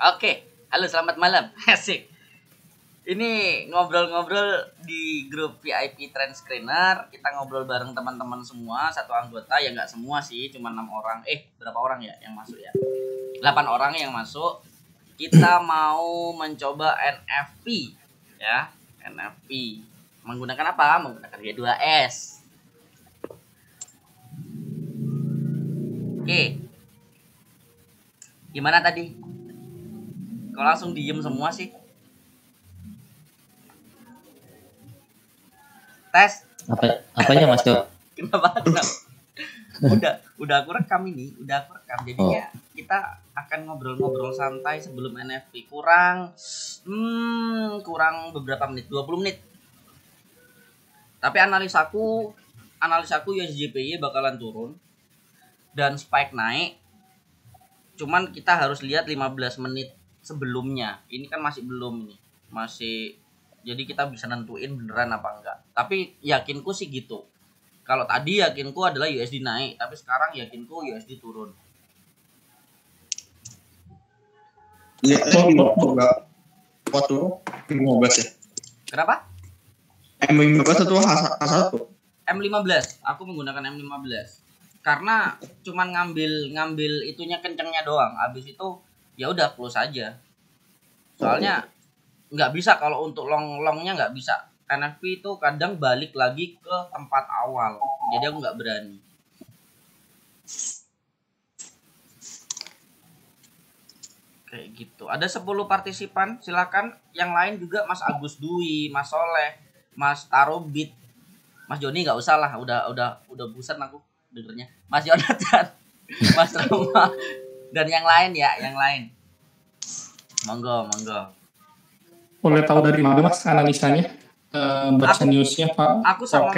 Oke, halo selamat malam. Asik. Ini ngobrol-ngobrol di grup VIP Trend Screener. Kita ngobrol bareng teman-teman semua, satu anggota ya nggak semua sih, cuma 6 orang. Berapa orang ya yang masuk ya? 8 orang yang masuk. Kita mau mencoba NFP ya, NFP. Menggunakan apa? Menggunakan Y2S. Oke. Gimana tadi? Kok langsung diem semua sih? Tes. Apanya Mas Do? Kenapa? Udah aku rekam ini, jadinya kita akan ngobrol-ngobrol santai sebelum NFP. Kurang beberapa menit, 20 menit. Tapi analisaku USJPY bakalan turun dan spike naik. Cuman kita harus lihat 15 menit sebelumnya. Ini kan masih belum ini. Jadi kita bisa nentuin beneran apa enggak. Tapi yakinku sih gitu. Kalau tadi yakinku adalah USD naik, tapi sekarang yakinku USD turun. Ya, enggak. Waktu 15 ya. Kenapa? M15 atau H1? M15. Aku menggunakan M15. Karena cuman ngambil itunya kencengnya doang. Habis itu ya udah close aja. Soalnya nggak bisa kalau untuk long-longnya nggak bisa. NFP itu kadang balik lagi ke tempat awal. Jadi aku nggak berani. Kayak gitu. Ada 10 partisipan. Silakan. Yang lain juga Mas Agus Dwi, Mas Soleh, Mas Tarobit, Mas Joni nggak usah lah. Udah bosan aku dengernya. Mas Yonatan, Mas Rama, dan yang lain ya, yang lain. Monggo. Boleh tahu dari mana Mas analisanya? Baca newsnya Pak. Aku sama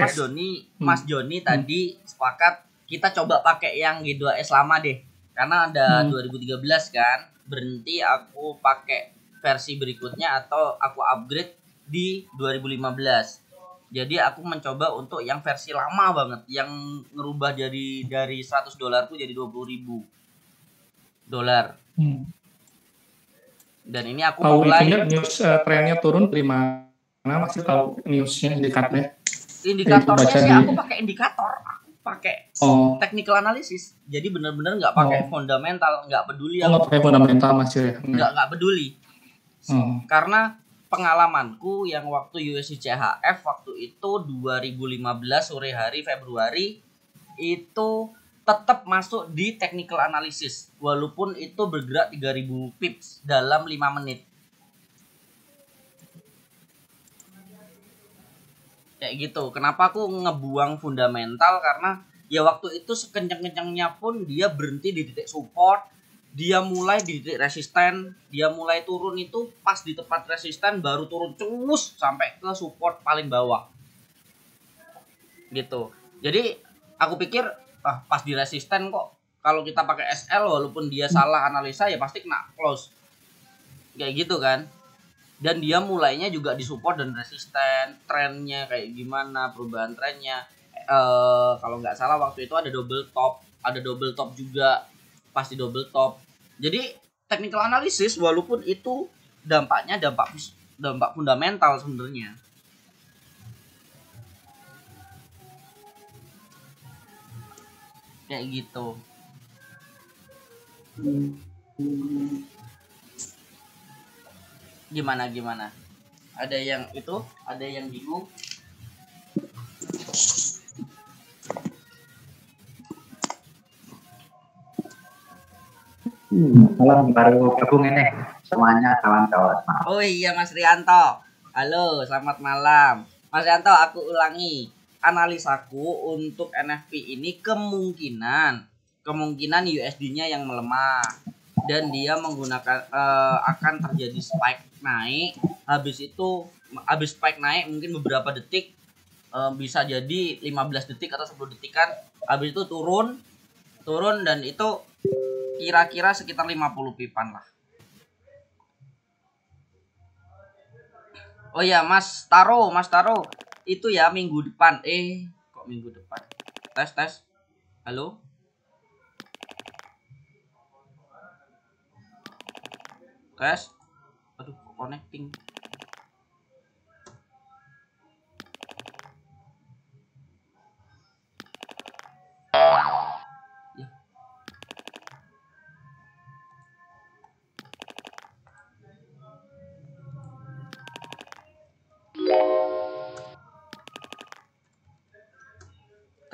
Mas Joni tadi sepakat kita coba pakai yang G2S lama deh. Karena ada 2013 kan. Berhenti aku pakai versi berikutnya atau aku upgrade di 2015. Jadi aku mencoba untuk yang versi lama banget, yang ngerubah dari $100 ku jadi $20.000. Dan ini aku tahu mulai news trennya turun dari mana? Masih tahu newsnya indikatornya? Indikatornya sih aku pakai indikator, aku pakai technical analysis. Jadi benar-benar nggak pakai fundamental, nggak peduli. Nggak pakai fundamental Mas ya? Nggak peduli. Karena pengalamanku yang waktu USD CHF waktu itu 2015 sore hari Februari itu tetap masuk di technical analysis walaupun itu bergerak 3000 pips dalam 5 menit. Kayak gitu. Kenapa aku ngebuang fundamental? Karena ya waktu itu sekencang-kencangnya pun dia berhenti di titik support. Dia mulai di titik resisten, dia mulai turun itu pas di tempat resisten baru turun cus sampai ke support paling bawah. Gitu. Jadi aku pikir pas di resisten kok kalau kita pakai SL walaupun dia salah analisa ya pasti kena close. Kayak gitu kan. Dan dia mulainya juga di support dan resisten, trennya kayak gimana, perubahan trennya. Kalau nggak salah waktu itu ada double top juga, pasti double top. Jadi technical analysis walaupun itu dampaknya dampak fundamental sebenarnya. Kayak gitu. Gimana? Ada yang bingung? Malam baru gabung ini semuanya kawan-kawan. Oh iya Mas Rianto. Halo, selamat malam. Mas Rianto, aku ulangi. Analisaku untuk NFP ini kemungkinan USD-nya yang melemah dan dia menggunakan akan terjadi spike naik. Habis spike naik mungkin beberapa detik, bisa jadi 15 detik atau 10 detikan. Habis itu turun dan itu kira-kira sekitar 50 pipan lah. Oh ya Mas Taro itu ya minggu depan. Kok minggu depan? Tes. Halo? Tes. Aduh, kok connecting. Ya.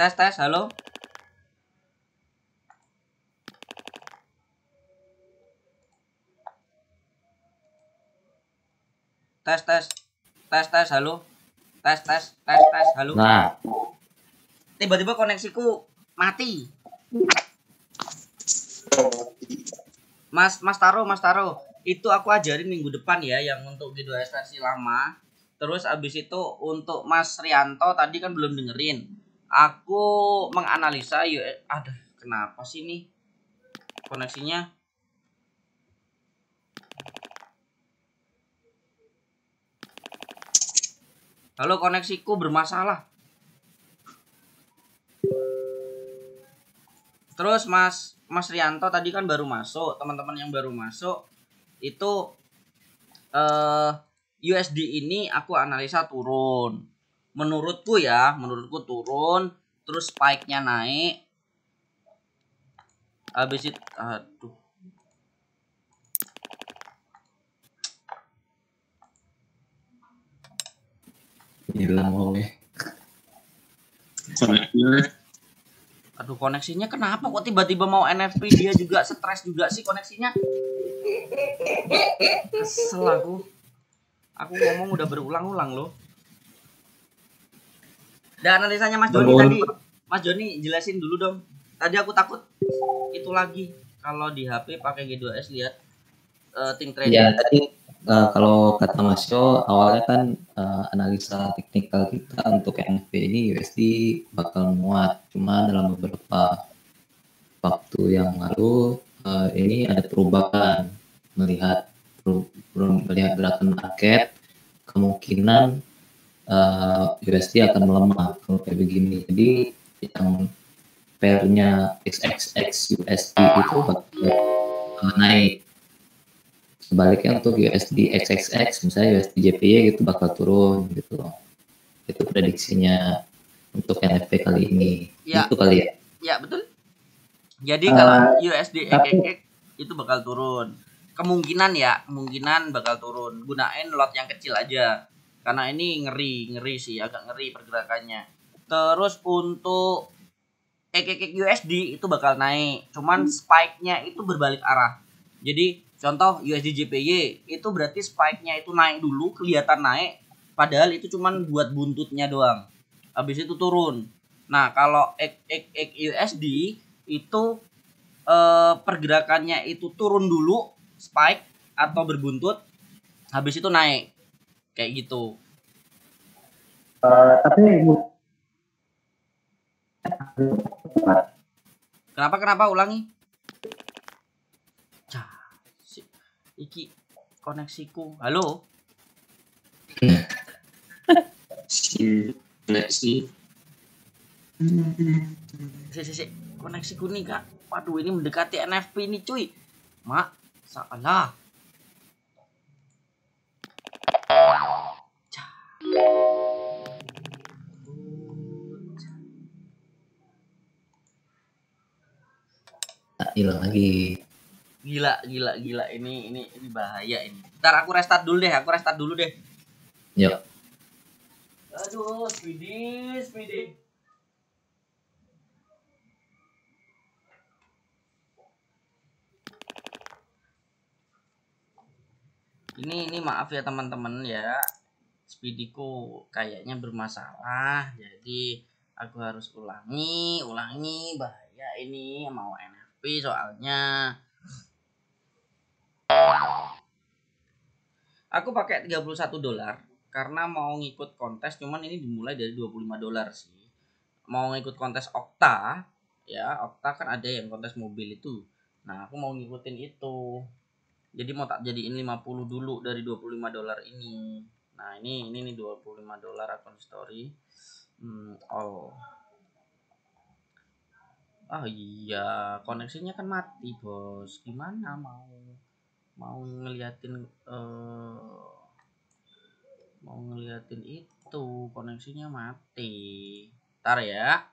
Tes, halo. Tes, halo. Tes, halo. Nah, Tiba-tiba koneksiku mati. Mas Taro, itu aku ajarin minggu depan ya yang untuk G2S versi lama. Terus abis itu untuk Mas Rianto tadi kan belum dengerin. Aku menganalisa aduh, kenapa sih nih koneksinya? Halo, koneksiku bermasalah. Terus Mas Rianto tadi kan baru masuk, teman-teman yang baru masuk itu USD ini aku analisa turun. Menurutku turun, terus spike-nya naik. Habis itu aduh. hilang oleh. Aduh, koneksinya kenapa kok tiba-tiba mau NFP, dia juga stres juga sih koneksinya. Kesel aku. Aku ngomong udah berulang-ulang loh. Dan analisanya Mas Joni tadi. Mas Joni jelasin dulu dong. Tadi aku takut itu lagi kalau di HP pakai G2S lihat Think Trading. Ya tadi kalau kata Mas Yo awalnya kan analisa teknikal kita untuk NFP ini USD bakal muat, cuma dalam beberapa waktu yang lalu ini ada perubahan melihat gerakan market, kemungkinan USD akan melemah kalau kayak begini. Jadi yang pairnya XXX USD itu bakal naik. Sebaliknya untuk USD XXX misalnya USD JPY gitu bakal turun gitu loh. Itu prediksinya untuk NFP kali ini. Ya. Itu kali ya. Ya, betul. Jadi kalau USD XXX itu bakal turun. Kemungkinan bakal turun. Gunain lot yang kecil aja. Karena ini ngeri sih, agak ngeri pergerakannya. Terus untuk XXX USD itu bakal naik. Cuman spike-nya itu berbalik arah. Jadi contoh USD JPY itu berarti spike-nya itu naik dulu, kelihatan naik, padahal itu cuman buat buntutnya doang. Habis itu turun. Nah, kalau USD itu pergerakannya itu turun dulu, spike atau berbuntut, habis itu naik. Kayak gitu. Tapi Kenapa ulangi? Iki koneksiku. Halo. Si. Koneksiku nih kak. Waduh, ini mendekati NFP ini cuy. Mak, salah. hilang lagi. Gila ini bahaya ini. Ntar aku restart dulu deh. Yuk. Aduh, speedy. Ini maaf ya teman-teman ya. Speediku kayaknya bermasalah. Jadi aku harus ulangi, bahaya ini mau NFP soalnya. Aku pakai $31 karena mau ngikut kontes, cuman ini dimulai dari $25 sih. Mau ngikut kontes Okta, ya Okta kan ada yang kontes mobil itu. Nah, aku mau ngikutin itu. Jadi mau tak jadiin 50 dulu dari $25 ini. Nah, ini nih $25 akun story. All. Ah iya, koneksinya kan mati, Bos. Gimana mau mau ngeliatin itu koneksinya mati. Ntar ya.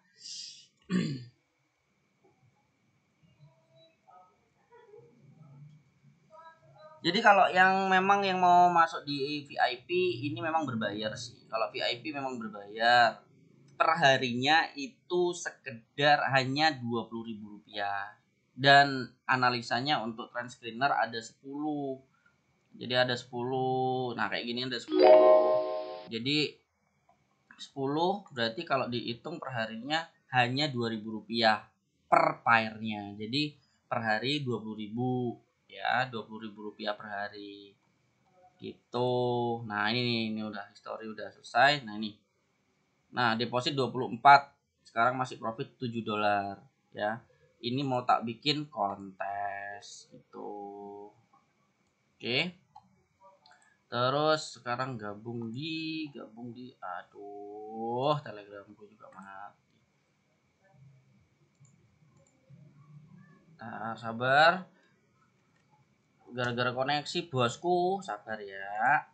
Jadi kalau yang memang yang mau masuk di VIP ini memang berbayar sih. Kalau VIP memang berbayar. Per harinya itu sekedar hanya Rp20.000. Dan analisanya untuk trend screener ada 10. Jadi ada 10. Nah, kayak gini ada 10. Jadi 10 berarti kalau dihitung per harinya hanya Rp2.000 per pairnya. Jadi per hari 20.000 ya, Rp20.000 per hari gitu. Nah ini udah history udah selesai. Nah deposit 24, sekarang masih profit $7 ya. Ini mau tak bikin kontes gitu. Oke. Terus sekarang gabung di aduh, Telegramku juga mati. Nah, sabar. Gara-gara koneksi bosku, sabar ya.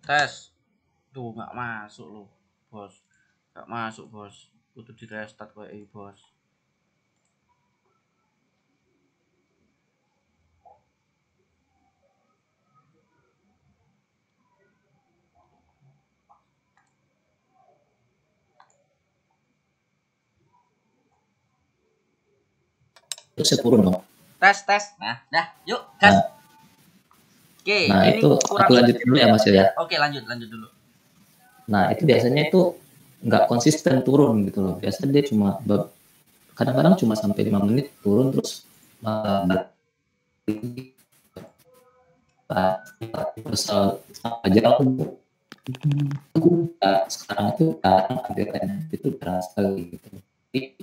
Tes. Tuh nggak masuk loh, bos. Nggak masuk, bos. Kudu di restart kayak bos. Itu saya turun dong. Tes. Nah, dah, yuk, gas. Oke, Nah ini itu aku lanjutin dulu ya Mas ya. Oke, lanjut dulu. Nah itu biasanya itu nggak konsisten turun gitu loh. Biasanya dia cuma kadang-kadang cuma sampai 5 menit turun terus aja aku sekarang itu kadang update itu terasa gitu. Jadi,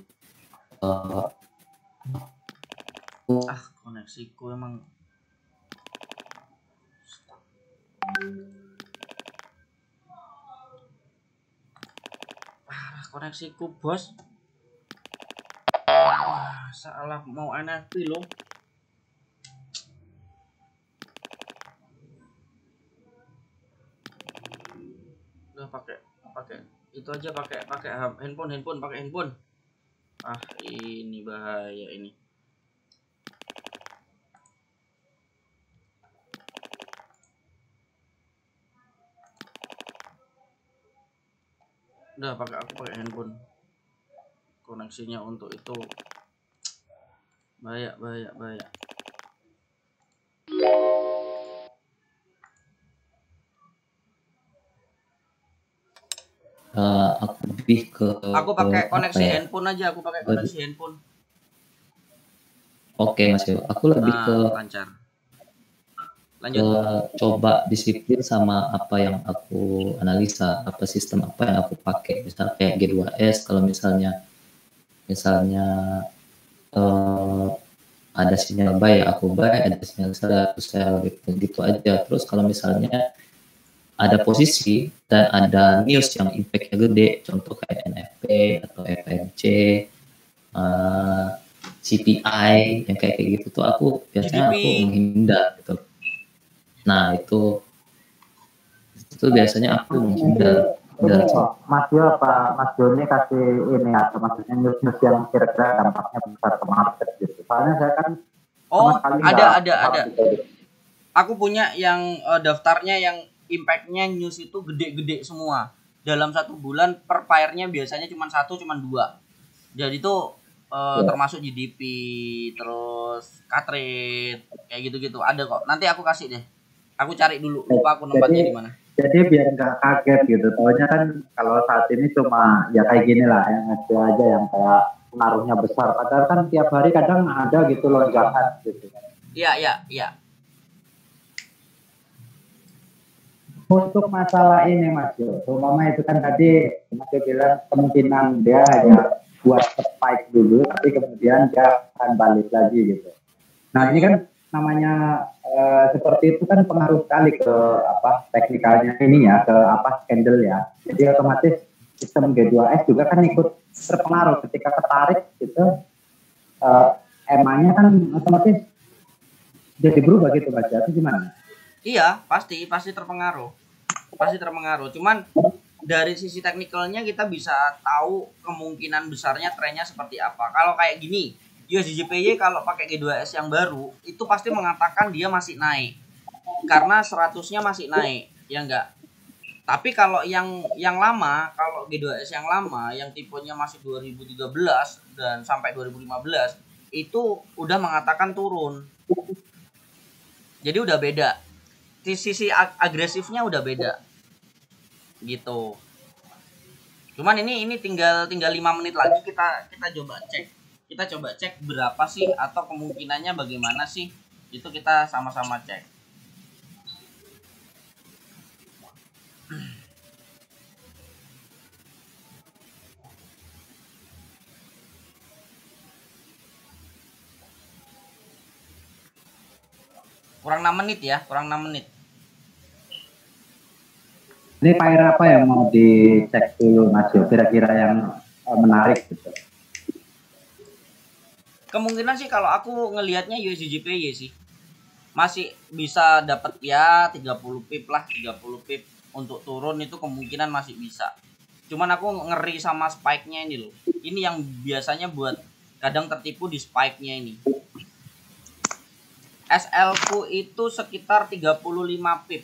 koneksiku emang koneksiku bos. Wah, salah mau NFT loh. Udah pakai itu aja, pakai handphone. Ah, ini bahaya ini. Udah pakai handphone. Koneksinya untuk itu bahaya. Aku lebih ke pakai koneksi handphone aja, Oke Mas Yo, aku lebih ke lancar. Lanjut. Coba disiplin sama apa yang aku analisa, apa sistem apa yang aku pakai. Misalnya kayak G2S, kalau misalnya ada sinyal buy aku buy, ada sinyal sell aku sell gitu aja. Terus kalau misalnya ada posisi dan ada news yang impact-nya gede, contoh kayak NFP atau FMC, CPI yang kayak gitu tuh aku biasanya aku menghindar gitu. Nah itu biasanya aku menghindar. Mas Jo Mas Jo ini kasih ini atau maksudnya news yang kira-kira dampaknya besar ke market gitu. Soalnya saya kan ada. Aku punya yang daftarnya yang impact-nya news itu gede-gede semua. Dalam 1 bulan per pairnya biasanya cuma 1, cuma 2. Jadi itu termasuk GDP, terus cut rate, kayak gitu-gitu. Ada kok. Nanti aku kasih deh. Aku cari dulu, lupa aku tempatnya di mana. Jadi biar nggak kaget gitu. Soalnya kan kalau saat ini cuma ya kayak gini lah, yang ada aja yang kayak pengaruhnya besar. Padahal kan tiap hari kadang ada gitu lonjakan gitu. Iya. Untuk masalah ini Mas Jo, umpama itu kan tadi Mas Jo bilang kemungkinan dia hanya buat spike dulu, tapi kemudian dia akan balik lagi gitu. Nah ini kan namanya seperti itu kan pengaruh sekali ke teknikalnya ini ya, ke candle ya. Jadi otomatis sistem G2S juga kan ikut terpengaruh ketika ketarik gitu, EMA-nya kan otomatis jadi berubah gitu baca itu gimana? Iya, pasti terpengaruh. Pasti terpengaruh. Cuman dari sisi teknikalnya kita bisa tahu kemungkinan besarnya trennya seperti apa. Kalau kayak gini, USDJPY kalau pakai G2S yang baru itu pasti mengatakan dia masih naik. Karena 100-nya masih naik, ya enggak? Tapi kalau yang lama, kalau G2S yang lama yang tipenya masih 2013 dan sampai 2015 itu udah mengatakan turun. Jadi udah beda. Di sisi agresifnya udah beda. Gitu. Cuman ini tinggal 5 menit lagi kita coba cek. Kita coba cek berapa sih atau kemungkinannya bagaimana sih? Itu kita sama-sama cek. Kurang 6 menit ya, kurang 6 menit. Ini pair apa yang mau dicek dulu Mas Jo, kira-kira yang menarik gitu? Kemungkinan sih kalau aku ngelihatnya USDJPY sih. Masih bisa dapat ya 30 pip lah, 30 pip untuk turun itu kemungkinan masih bisa. Cuman aku ngeri sama spike-nya ini loh. Ini yang biasanya buat kadang tertipu di spike-nya ini. SL ku itu sekitar 35 pip.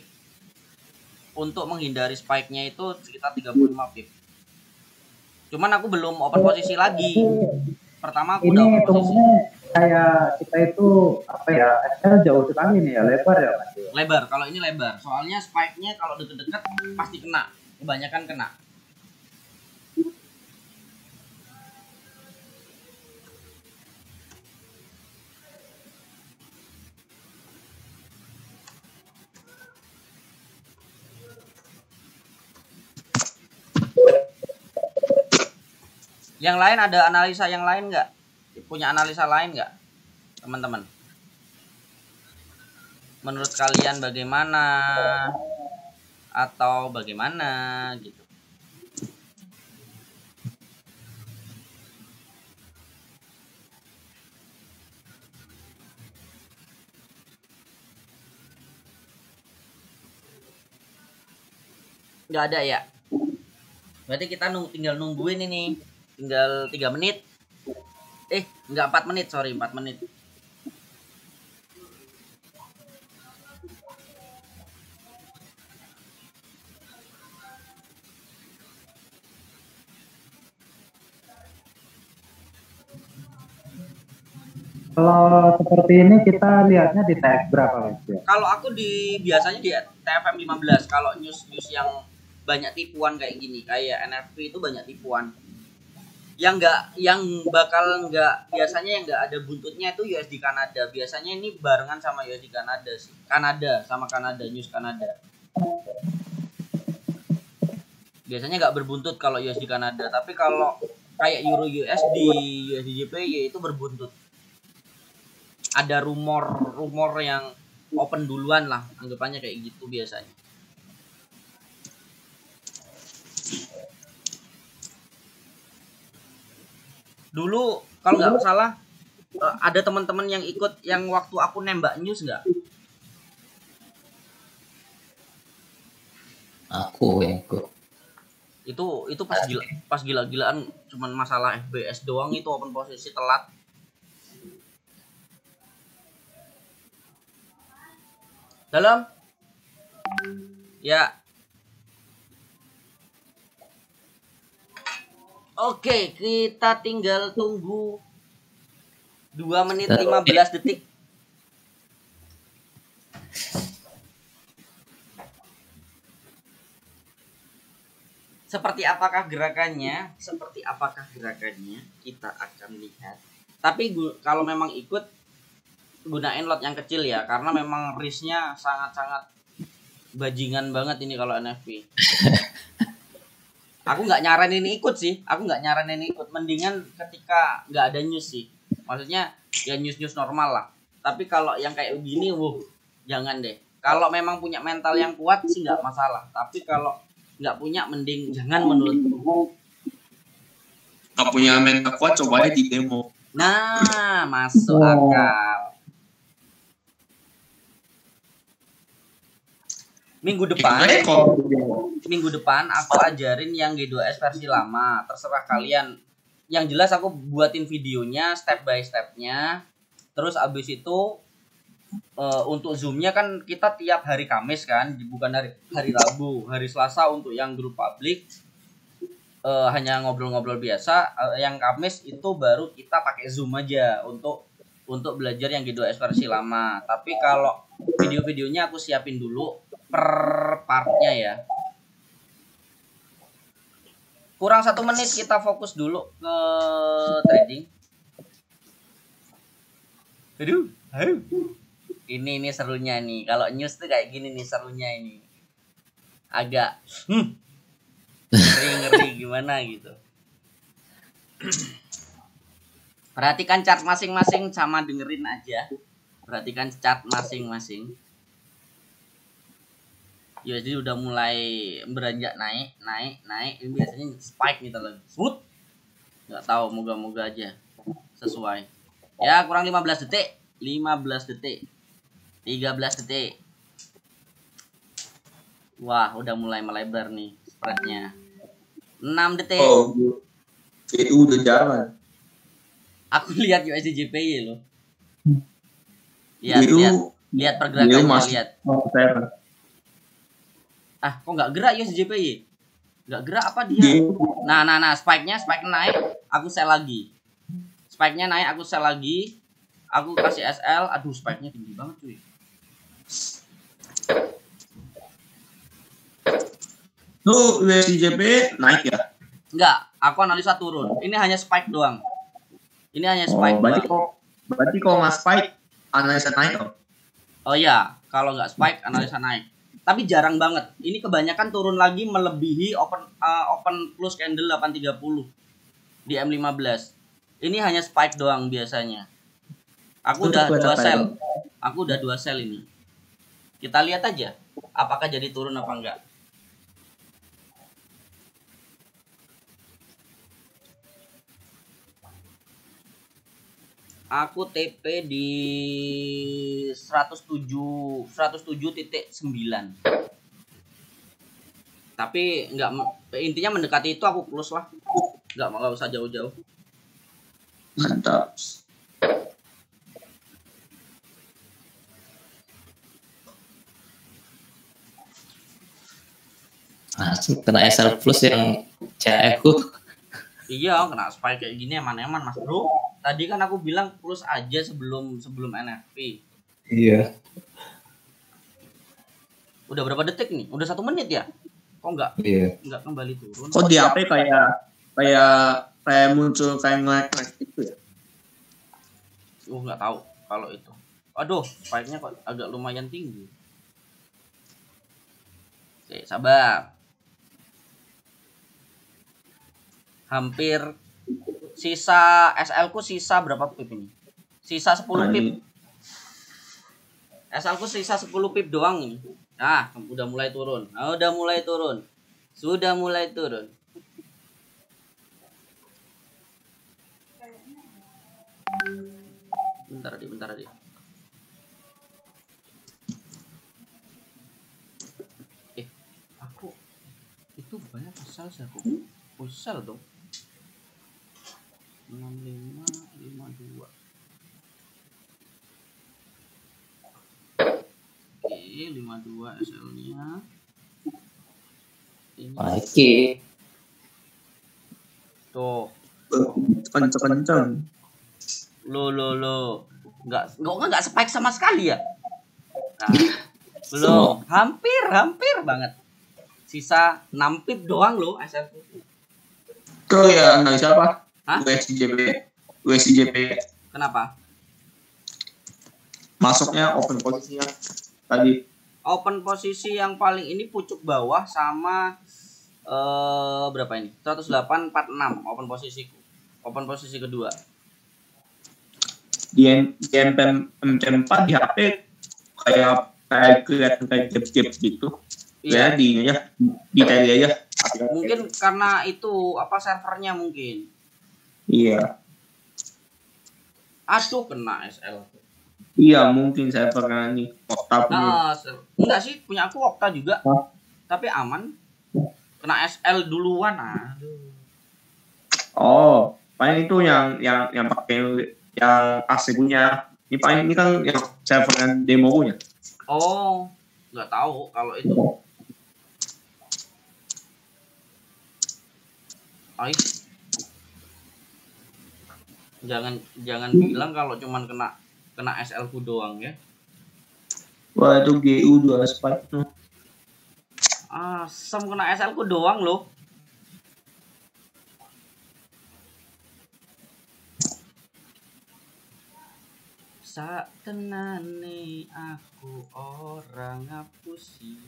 Untuk menghindari spike-nya itu sekitar 35 pip. Cuman aku belum open posisi lagi. Pertama aku udah open posisi. Kayak kita itu apa ya, SL jauh sekali nih ya, lebar ya Mas. Lebar, kalau ini lebar. Soalnya spike-nya kalau deket-deket pasti kena. Kebanyakan kena. Yang lain ada analisa yang lain nggak? Punya analisa lain nggak, teman-teman? Menurut kalian bagaimana? Atau bagaimana gitu? Nggak ada ya? Berarti kita tinggal nungguin ini. Tinggal 3 menit. Enggak 4 menit, sorry, 4 menit. Kalau seperti ini kita lihatnya di TF berapa Mas? Kalau aku biasanya di TFM 15. Kalau news yang banyak tipuan kayak gini, kayak NFP itu banyak tipuan. Yang biasanya yang nggak ada buntutnya itu USD Kanada. Biasanya ini barengan sama USD Kanada sih. Kanada, news Kanada. Biasanya nggak berbuntut kalau USD Kanada, tapi kalau kayak Euro USD, USDJPY itu berbuntut. Ada rumor yang open duluan lah, anggapannya kayak gitu biasanya. Dulu kalau nggak salah ada teman-teman yang ikut yang waktu aku nembak news nggak? Aku yang ikut. Itu pas gila-gilaan, cuman masalah FBS doang itu open posisi telat. Dalam ya. Oke, kita tinggal tunggu 2 menit 15 detik. Seperti apakah gerakannya? Kita akan lihat. Tapi kalau memang ikut, gunain lot yang kecil ya, karena memang risknya sangat-sangat bajingan banget ini kalau NFP. Aku nggak nyaranin ikut sih, mendingan ketika nggak ada news sih, maksudnya ya news normal lah. Tapi kalau yang kayak begini, jangan deh. Kalau memang punya mental yang kuat sih nggak masalah, tapi kalau nggak punya mending jangan menurutku. Nggak punya mental kuat, coba aja di demo. Nah, masuk akal. Minggu depan aku ajarin yang G2S versi lama. Terserah kalian. Yang jelas aku buatin videonya step by stepnya. Terus abis itu untuk Zoom-nya kan kita tiap hari Kamis kan, bukan hari Rabu. Hari Selasa untuk yang grup publik hanya ngobrol-ngobrol biasa. Yang Kamis itu baru kita pakai Zoom aja untuk belajar yang G2S versi lama. Tapi kalau video-videonya aku siapin dulu per partnya ya. Kurang 1 menit kita fokus dulu ke trading. Aduh. Ini serunya nih. Kalau news tuh kayak gini nih serunya ini. Agak ngeri gimana gitu. Perhatikan chart masing-masing sama dengerin aja. Perhatikan chart masing-masing. USD udah mulai beranjak naik. Ini biasanya spike gitu loh. Smooth. Nggak tahu, moga-moga aja sesuai. Ya, kurang 15 detik. 15 detik. 13 detik. Wah, udah mulai melebar nih spreadnya. 6 detik. Oh, itu udah jalan. Aku lihat USD JPY loh. Lihat pergerakannya, lihat. Ah, kok nggak gerak USD JPY? Nggak gerak apa dia? Nah, spike naik, aku sell lagi. Spike-nya naik, aku sell lagi. Aku kasih SL, aduh spike-nya tinggi banget cuy. Tuh USD JPY naik ya? Enggak, aku analisa turun. Ini hanya spike doang. Berarti kalau nggak spike, analisa naik dong? Oh iya, kalau nggak spike, analisa naik. Tapi jarang banget. Ini kebanyakan turun lagi melebihi open plus candle 830 di M15. Ini hanya spike doang biasanya. Aku udah 2 sell. Aku udah 2 sell ini. Kita lihat aja apakah jadi turun apa enggak. Aku TP di 107.9. Tapi enggak, intinya mendekati itu aku close lah. Enggak usah jauh-jauh. Mantap. Kena SL plus yang CF ku. Iya, kena spike kayak gini eman-eman Mas Bro. Tadi kan aku bilang plus aja sebelum NFP. Iya. Udah berapa detik nih? Udah 1 menit ya? Kok enggak? Iya. Enggak kembali turun. Kok di HP kayak muncul kayak naik itu ya? Nggak tahu kalau itu. Aduh, spike-nya kok agak lumayan tinggi. Oke, sabar. Hampir sisa SL ku sisa berapa pip ini? Sisa 10 pip. SL ku sisa 10 pip doang ini. Nah, udah mulai turun. Sudah mulai turun. Bentar aja. Aku itu banyak sel aku. Sel dong. 6552. Oke, 52 SL-nya. Oke. Tuh. Kenceng. Lo. Enggak spike sama sekali ya? Nah, belum. Hampir banget. Sisa 6 pip doang loh SL. Kau ya analisa apa? Hah? USDJP. Kenapa? Masuknya open posisinya tadi. Open posisi yang paling ini pucuk bawah sama berapa ini? 108.46 open posisiku. Open posisi kedua. Di MP4 di HP kayak kelihatan kayak gap gitu. Iya. Ya di ini aja, di tele aja. Mungkin karena itu apa servernya mungkin. Iya. Aduh kena SL. Iya, mungkin saya pernah nih Okta punya. Nah, enggak sih punya aku Okta juga. Hah? Tapi aman. Kena SL duluan. Aduh. Oh, paling itu yang pakai yang asli punya. Ini paling ini kan yang saya pernah demo punya. Oh, nggak tahu kalau itu. Ais. Jangan bilang kalau cuman kena SL ku doang ya. Wah, itu GU 2 spike tuh. Asem kena SL ku doang loh. Sak tenane aku orang ngapusi.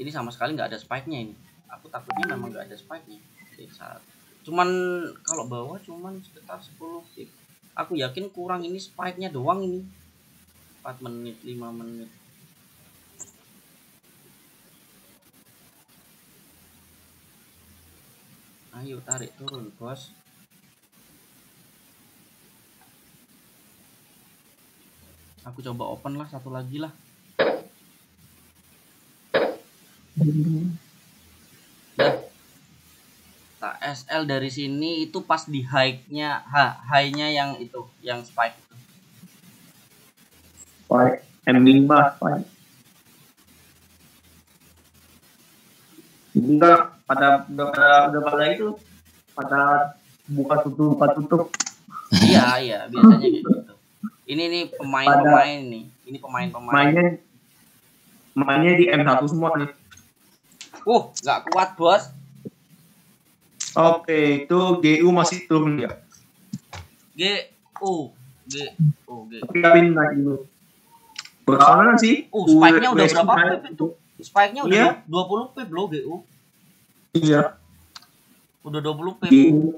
Ini sama sekali nggak ada spike-nya ini. Aku takutnya memang nggak ada spike-nya. Cuman kalau bawah cuman sekitar 10 pip. Aku yakin kurang ini spike-nya doang ini. 4 menit, 5 menit. Ayo tarik turun, bos. Aku coba open lah satu lagi lah. Dah. Tak SL dari sini itu pas di high-nya, high-nya yang itu, yang spike itu. Spike M5 spike. Enggak udah pada itu pada buka tutup. Iya biasanya kayak gitu. Ini nih pemain nih. Ini pemain. Mainnya di M1 semua nih. Nggak kuat bos. Oke, itu GU masih turun ya. GU. Tapi kalian naik dulu. Berapa sih? Spike-nya udah berapa pip itu? Spike-nya udah Iya. 20 pip loh GU. Iya. Udah 20 pip. GU.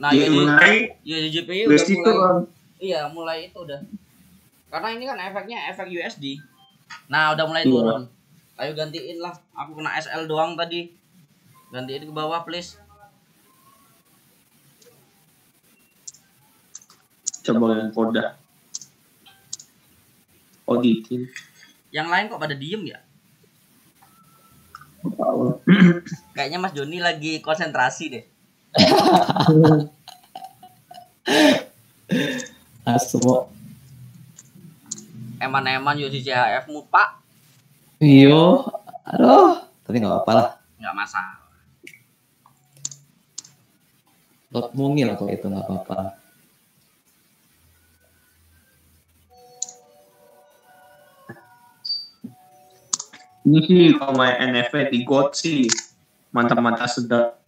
Nah, GU naik. ya JPY udah Itu mulai. Iya, mulai itu udah. Karena ini kan efeknya efek USD. Nah, udah mulai turun. Ayo gantiin lah. Aku kena SL doang tadi. Gantiin ke bawah, please. Coba yang koda. Auditin. Yang lain kok pada diem ya? Kayaknya Mas Joni lagi konsentrasi deh. Asmo. Eman-eman yuk si CHF-mu, Pak. Iyo, aduh, tapi nggak apa-apa lah. Nggak masalah. Lot mungil kok itu nggak apa-apa. Ini sih kalau main NFT di God sih mantap-mantap sedap.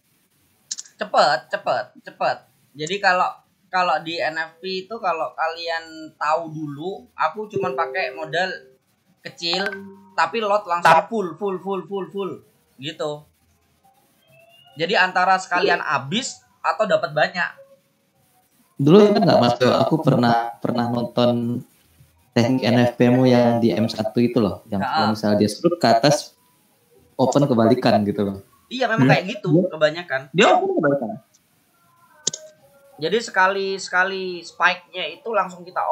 Cepet. Jadi kalau di NFT itu kalau kalian tahu dulu, aku cuman pakai modal kecil tapi lot langsung full gitu. Jadi antara sekalian habis atau dapat banyak. Dulu kan nggak Mas, aku pernah nonton teknik NFP-mu yang di M1 itu loh, yang kalau misalnya dia strut ke atas, open kebalikan gitu loh. Iya memang kayak gitu kebanyakan. Dia open kebalikan. Jadi sekali spike-nya itu langsung kita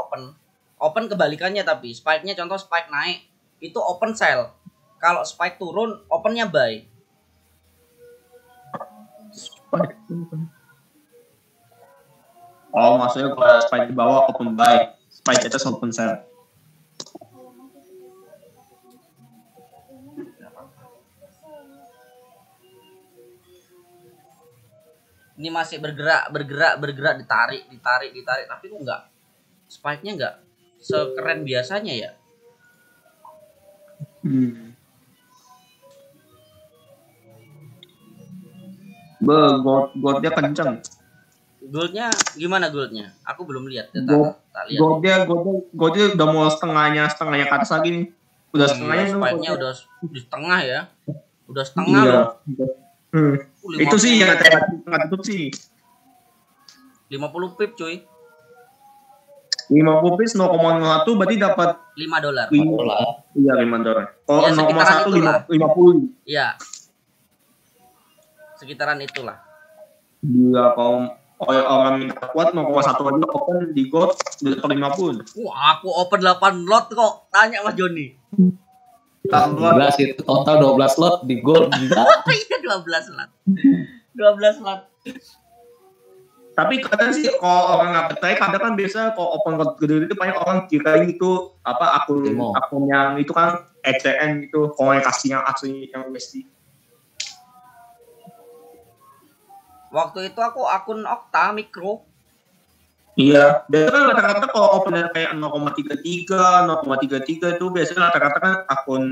open kebalikannya, tapi spike-nya contoh spike naik itu open sell. Kalau spike turun opennya buy. Oh, maksudnya kalau spike di bawah open buy, spike di atas open sell. Ini masih bergerak ditarik tapi kok enggak, spike-nya enggak sekeren biasanya ya. Goldnya kenceng. Goldnya gimana goldnya? Aku belum lihat. Tak lihat. Goldnya udah mau setengahnya ke atas lagi nih. Udah setengahnya. Spike-nya udah di setengah ya. Udah setengah loh. Itu sih yang nggak tutup sih. 50 pip cuy. 50 piece 0,01 berarti dapat $5. Iya, $5. Kalau Ya, sekitaran 0,1 itulah. 50. Iya. Sekitaran itulah. Gila, kalau orang minta kuat 0,1 aja open di gold udah dapat 50. Wah, aku open 8 lot kok. Tanya Mas Joni. Gila sih, total 12 slot di gold. Gila. Iya 12 lot. 12 lot. Tapi kadang sih kalau orang nggak percaya, kadang kan biasa kalau open gold gede itu banyak orang kirain itu apa akun Demo. yang itu kan ECN gitu, komunikasi yang asli yang USD. Waktu itu aku akun Okta Mikro. Iya, biasanya kan rata-rata kalau open kayak 0,33, 0,33 itu biasanya rata-rata kan akun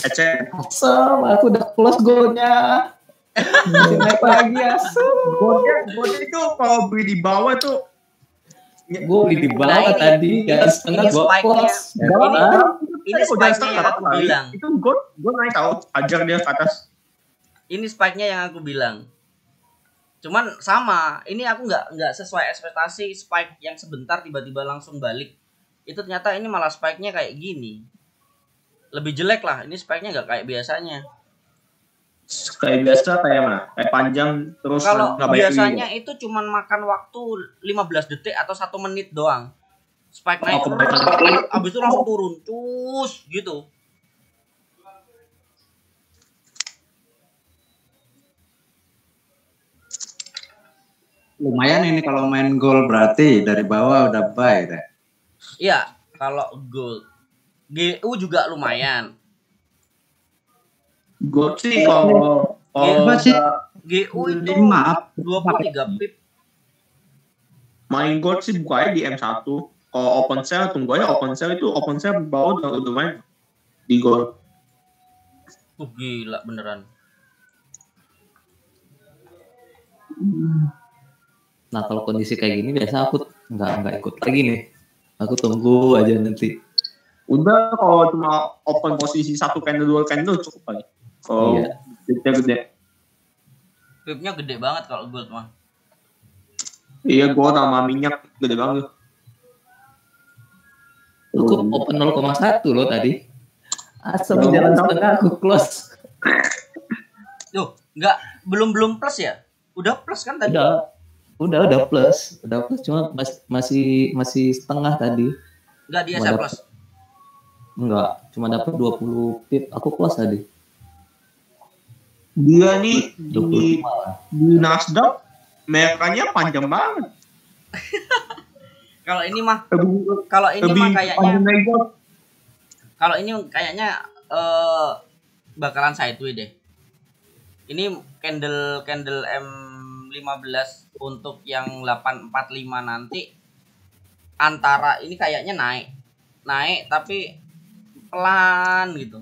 ECN. Asam, aku udah close goalnya. Masih naik lagi asam. Goldnya itu kalau beli di bawah tuh Gue beli di bawah Nah, ini- tadi, ya setengah ini gue spike-nya. close. Ini spike-nya yang aku bilang. Itu gold naik tahu, ajar dia ke atas. Ini spike-nya yang aku bilang. Cuman sama, ini aku nggak sesuai ekspektasi spike yang sebentar tiba-tiba langsung balik. Itu ternyata ini malah spike-nya kayak gini. Lebih jelek lah, ini spike-nya nggak kayak biasanya. Kayak biasa kayak mana? Kayak panjang terus Kalau nggak banyak biasanya itu cuman makan waktu 15 detik atau 1 menit doang. Spike naik, abis itu langsung turun, cus gitu. Lumayan ini kalau main gol berarti dari bawah udah buy deh. Iya, kalau gold. GU juga lumayan. gold sih kalau Apa sih? GU itu 23 pip. main gold sih bukanya di M1. Kalau open sale tunggu aja open sale bawah udah main di gold. Gila beneran. Nah kalau kondisi kayak gini biasa aku nggak ikut lagi nih. Aku tunggu aja nanti. Udah kalau cuma open posisi 1 candle 2 candle cukup kali. Kalau Iya. gede. Pipnya gede banget kalau gold mah. Iya, gold sama minyak gede banget. Cukup open 0,1 loh tadi. Asal jalan setengah aku close. Loh, belum plus ya? Udah plus kan tadi? Udah plus. Udah plus cuma masih setengah tadi. Enggak dia Cuma plus. Enggak, cuma dapat 20 pip. Aku close tadi. Dia nih di 25 lah. Nasdaq merahnya panjang banget. Kalau ini mah Lebih kayaknya panjang dari gold. kalau ini kayaknya bakalan sideways deh. Ini candle M15 untuk yang 845 nanti antara ini kayaknya naik tapi pelan gitu.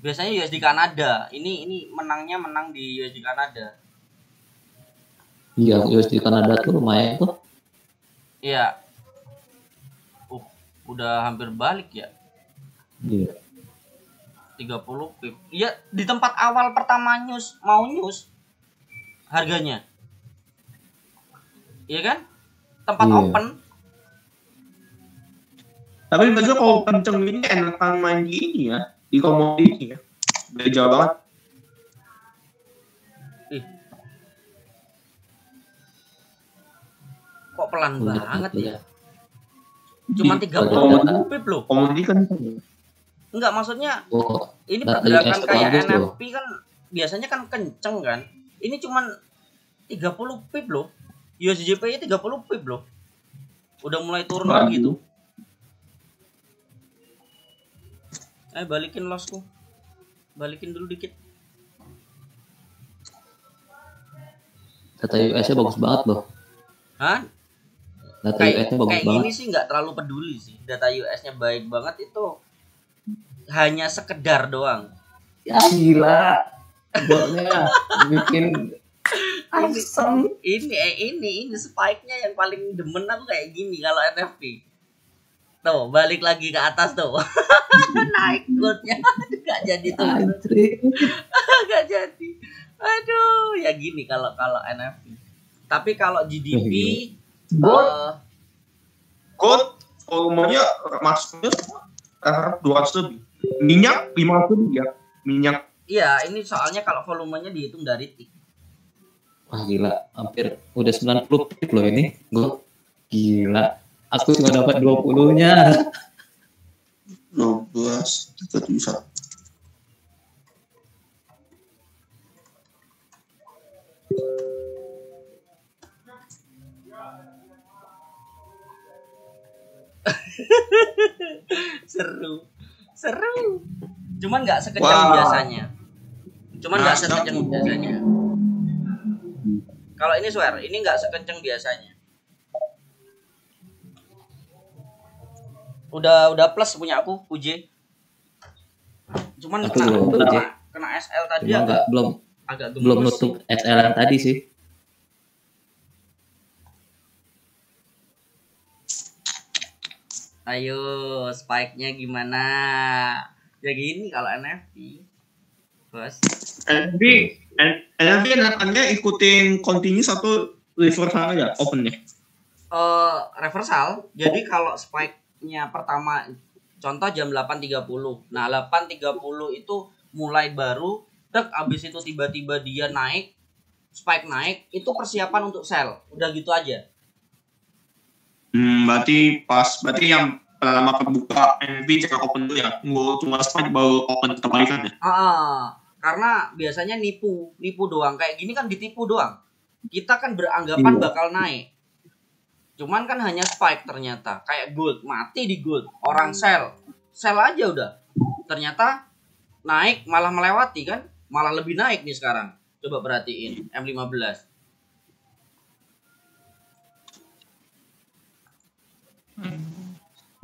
Biasanya USD Kanada. Ini menang di USD Kanada. Iya, USD Kanada tuh lumayan tuh. Iya. Udah hampir balik ya. Iya. 30 pip. Iya, di tempat awal pertama news harganya. Iya kan? Tempat Iya. open. Tapi biasanya kalau kenceng ini enakan main di ini ya, di komoditi ya. Udah jauh banget. Ih. Kok pelan banget ya? Cuma 30 pip loh. Komoditi kan Enggak, maksudnya Oh, ini data pergerakan US kayak bagus loh. NFP kan biasanya kan kenceng kan. Ini cuman 30 pip loh. USJPY 30 pip loh. Udah mulai turun lagi tuh. Balikin lossku. Balikin dulu dikit. data US-nya bagus banget loh. Hah? Data Kayak US-nya bagus kayak banget. gini sih nggak terlalu peduli sih. Data US-nya baik banget itu hanya sekedar doang. Ya gila. Golnya bikin asem. Ini spike-nya yang paling demen aku kayak gini kalau NFP. Tuh, balik lagi ke atas tuh. Naik goldnya. Gak jadi tuh. Anjir. Gak jadi. Aduh, ya gini kalau NFP. Tapi kalau GDP Gold volumenya masuknya 200 lebih. Minyak 500 lebih ya. Minyak. iya, ini soalnya kalau volumenya dihitung dari tik. Wah gila, hampir udah 90 pip loh ini. Gue gila. Aku cuma dapat 20-nya. 12 171. Seru. Cuman nggak sekencang biasanya. Kalau ini swear, ini nggak sekencang biasanya. Udah plus punya aku, UJ. Cuman Aku belum UJ. kena SL tadi Cuma agak belum gembos. nutup SL yang tadi sih. Ayo, spike-nya gimana? Ya gini kalau NFT. Bos. NFP enakannya ikutin continuous atau reversal aja opennya? Reversal. Jadi kalau spike-nya pertama contoh jam 8.30. Nah, 8.30 itu mulai baru, abis itu tiba-tiba dia naik, spike naik, itu persiapan untuk sell. Udah gitu aja. Berarti yang pertama kebuka NFP cek open dulu ya. Nggak cuma spike baru open kebalikan ya. Karena biasanya nipu doang. Kayak gini kan ditipu doang. Kita kan beranggapan bakal naik. Cuman kan hanya spike ternyata. Kayak gold, mati di gold. Orang sell aja udah. Ternyata naik malah melewati kan. Malah lebih naik nih sekarang. Coba perhatiin M15.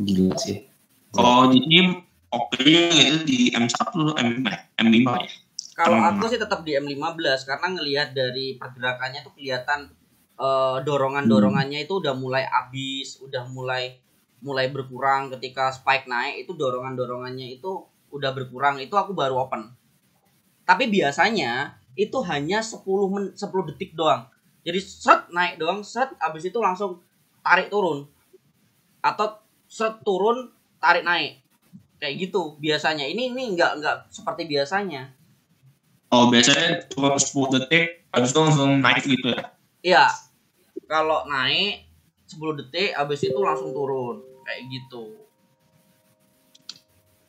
Gila sih. Kalau di sini oke-nya itu di M1 atau M5 ya? Kalau aku sih tetap di M15 karena ngelihat dari pergerakannya tuh kelihatan dorongannya itu udah mulai habis, udah mulai berkurang. Ketika spike naik itu dorongannya itu udah berkurang. Itu aku baru open. Tapi biasanya itu hanya 10 detik doang. Jadi set naik doang, set habis itu langsung tarik turun. Atau set turun, tarik naik. Kayak gitu biasanya. Ini enggak seperti biasanya. Oh, biasanya cuma 10 detik habis itu langsung naik gitu ya? Iya. Kalau naik 10 detik habis itu langsung turun. Kayak gitu.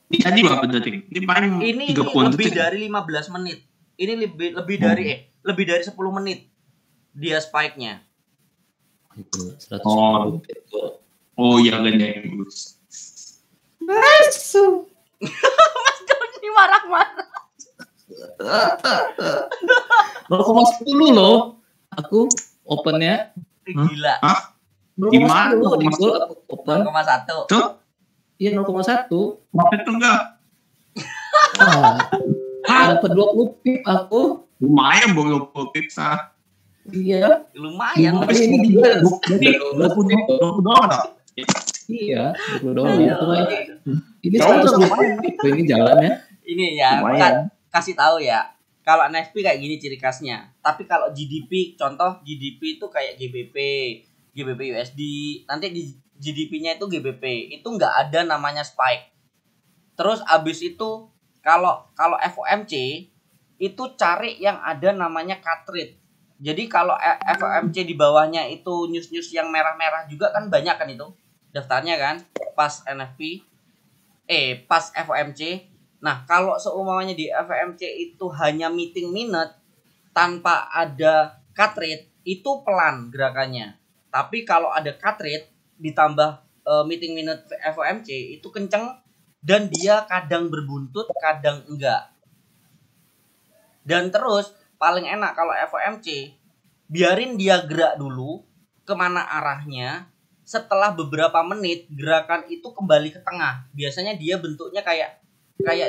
Ini tadi berapa detik? Ini paling Ini 30 lebih detik. dari 15 menit. Ini lebih dari 10 menit dia spike-nya. Itu 100 Oh. pip. Oh iya kan ya. Mas Doni marah-marah. 0,10 loh. Aku opennya. Gila. Hah? Gimana? 0,10 di goal aku open. 0,1. Tuh, Iya 0,1. profit tuh enggak? Dapat 20 pip aku. Lumayan baru 20 pizza. Iya. Lumayan. Tapi ini juga 20 doang tak? Iya, 20 doang. Cuma ini Jauh 100 pip ini jalannya. Ini ya, Lumayan. kasih tahu ya. Kalau NFT kayak gini ciri khasnya. Tapi kalau GDP, contoh GDP itu kayak GBP USD. Nanti di GDP-nya itu GBP. Itu nggak ada namanya spike. Terus abis itu kalau FOMC itu cari yang ada namanya cut rate. Jadi kalau FOMC di bawahnya itu news-news yang merah-merah juga kan banyak kan itu daftarnya kan pas NFP pas FOMC. Nah, kalau seumpamanya di FOMC itu hanya meeting minute tanpa ada cut rate, itu pelan gerakannya. Tapi kalau ada cut rate ditambah meeting minute FOMC itu kenceng dan dia kadang berbuntut, kadang enggak. Dan terus paling enak kalau FOMC biarin dia gerak dulu kemana arahnya. Setelah beberapa menit gerakan itu kembali ke tengah. Biasanya dia bentuknya kayak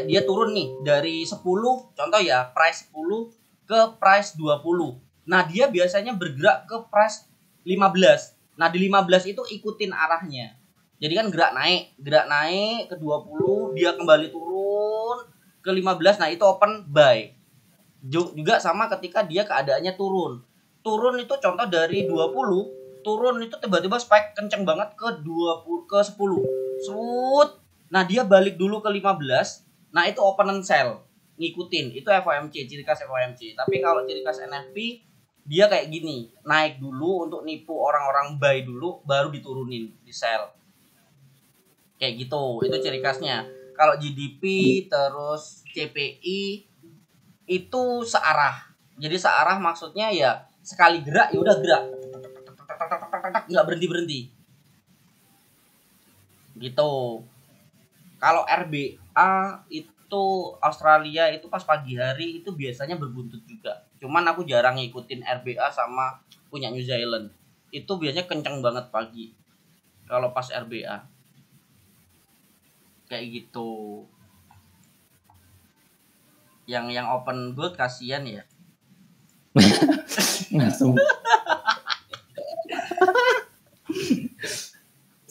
dia turun nih dari 10, contoh ya, price 10 ke price 20. Nah, dia biasanya bergerak ke price 15. Nah, di 15 itu ikutin arahnya. Jadi kan gerak naik ke 20, dia kembali turun ke 15. Nah, itu open buy. Juga sama ketika dia keadaannya turun. turun itu contoh dari 20 turun itu tiba-tiba spike kenceng banget ke 20 ke 10 serut. Nah dia balik dulu ke 15. Nah itu open and sell ngikutin, itu FOMC, ciri khas FOMC. Tapi kalau ciri khas NFP dia kayak gini, naik dulu untuk nipu orang-orang buy dulu baru diturunin di sell kayak gitu. Itu ciri khasnya. Kalau GDP terus CPI itu searah. Jadi searah maksudnya ya sekali gerak ya udah gerak, nggak berhenti gitu. Kalau RBA itu Australia itu pas pagi hari itu biasanya berbuntut juga. Cuman aku jarang ngikutin RBA sama punya New Zealand. Itu biasanya kenceng banget pagi. Kalau pas RBA kayak gitu. Yang open gold kasihan ya. Langsung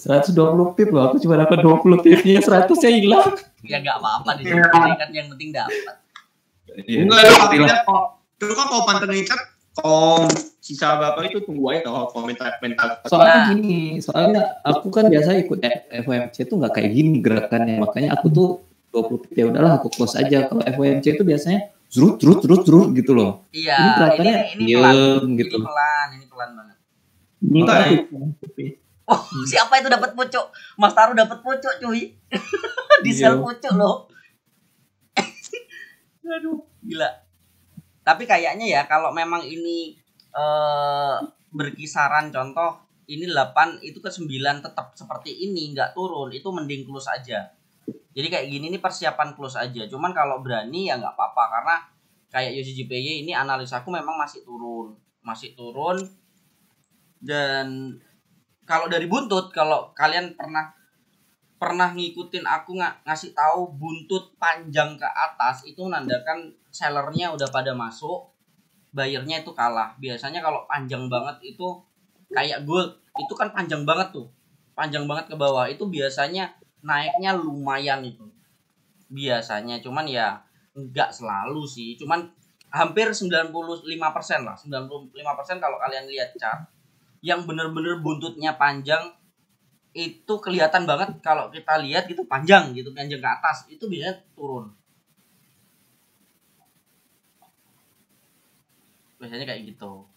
120 pip loh, aku cuma dapat 20 pipnya, 100-nya hilang. Ya nggak apa-apa di sini kan yang penting dapat. Enggak ada artinya kok. Dulu kan kalau pantengin chat, kalau sisa berapa itu tunggu aja kalau komentar. Soalnya gini, soalnya aku kan biasa ikut FOMC itu nggak kayak gini gerakannya, makanya aku tuh 20 pip ya udahlah aku close aja. Kalau FOMC itu biasanya zrut gitu loh. Iya, ini gerakannya ini pelan, gitu. Ini pelan banget. Enggak. Oh, siapa itu dapat pucuk? Mas Taru dapat pucuk, cuy. Di sel pucuk loh. Aduh, gila. Tapi kayaknya ya kalau memang ini berkisaran contoh ini 8 itu ke 9 tetap seperti ini nggak turun, itu mending close aja. Jadi kayak gini nih persiapan close aja. Cuman kalau berani ya nggak apa-apa karena kayak YOSHIJPY ini analisaku memang masih turun. Dan kalau dari buntut, kalau kalian pernah ngikutin aku ngasih tahu buntut panjang ke atas itu menandakan sellernya udah pada masuk, buyernya itu kalah. Biasanya kalau panjang banget itu kayak gold, itu kan panjang banget tuh. Panjang banget ke bawah itu biasanya naiknya lumayan itu. Biasanya cuman ya enggak selalu sih. Cuman hampir 95% lah. 95% kalau kalian lihat chart yang bener-bener buntutnya panjang itu kelihatan banget. Kalau kita lihat gitu panjang ke atas itu biasanya turun. Biasanya kayak gitu.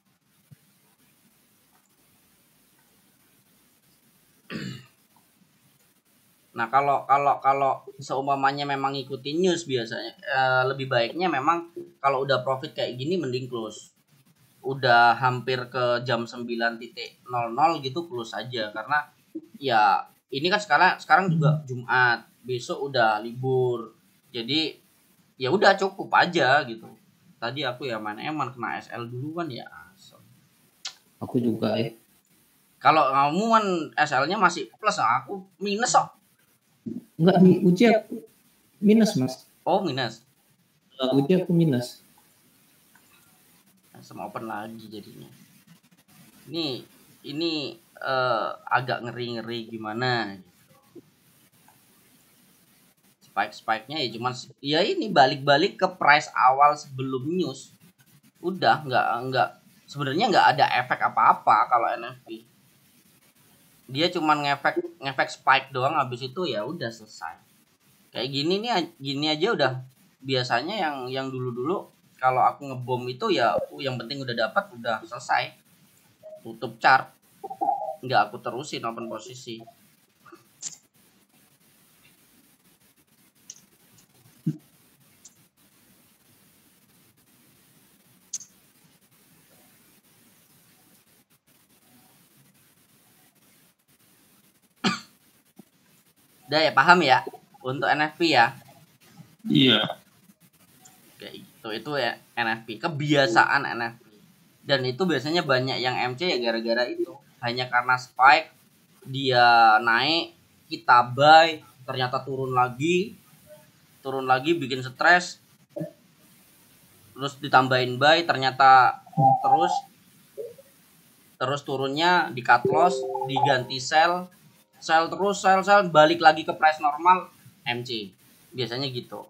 Nah kalau seumpamanya memang ngikutin news biasanya lebih baiknya memang kalau udah profit kayak gini mending close. Udah hampir ke jam 9.00 gitu close aja karena ya ini kan sekarang juga Jumat, besok udah libur. Jadi ya udah cukup aja gitu. Tadi aku ya main eman kena SL dulu kan ya. Aku juga ya. Kalau kamu kan SL-nya masih plus, aku minus kok. Enggak, di uji aku minus, Mas. Oh, minus. Uji aku minus. Sama open lagi jadinya. Ini agak ngeri gimana gitu. Spike-nya ya cuman ya ini balik-balik ke price awal sebelum news. Udah enggak sebenarnya enggak ada efek apa-apa kalau NFP. Dia cuman ngefek spike doang, habis itu ya udah selesai. Kayak gini aja udah biasanya yang dulu-dulu kalau aku ngebom itu ya yang penting udah dapat udah selesai. Tutup chart. Enggak aku terusin open posisi. Udah ya paham ya untuk NFP ya. Iya. Kayak gitu itu ya NFP, kebiasaan NFP. Dan itu biasanya banyak yang MC ya gara-gara itu. Hanya karena spike dia naik, kita buy, ternyata turun lagi bikin stres. Terus ditambahin buy, ternyata terus turunnya di cut loss, diganti sell terus balik lagi ke price normal MC. Biasanya gitu.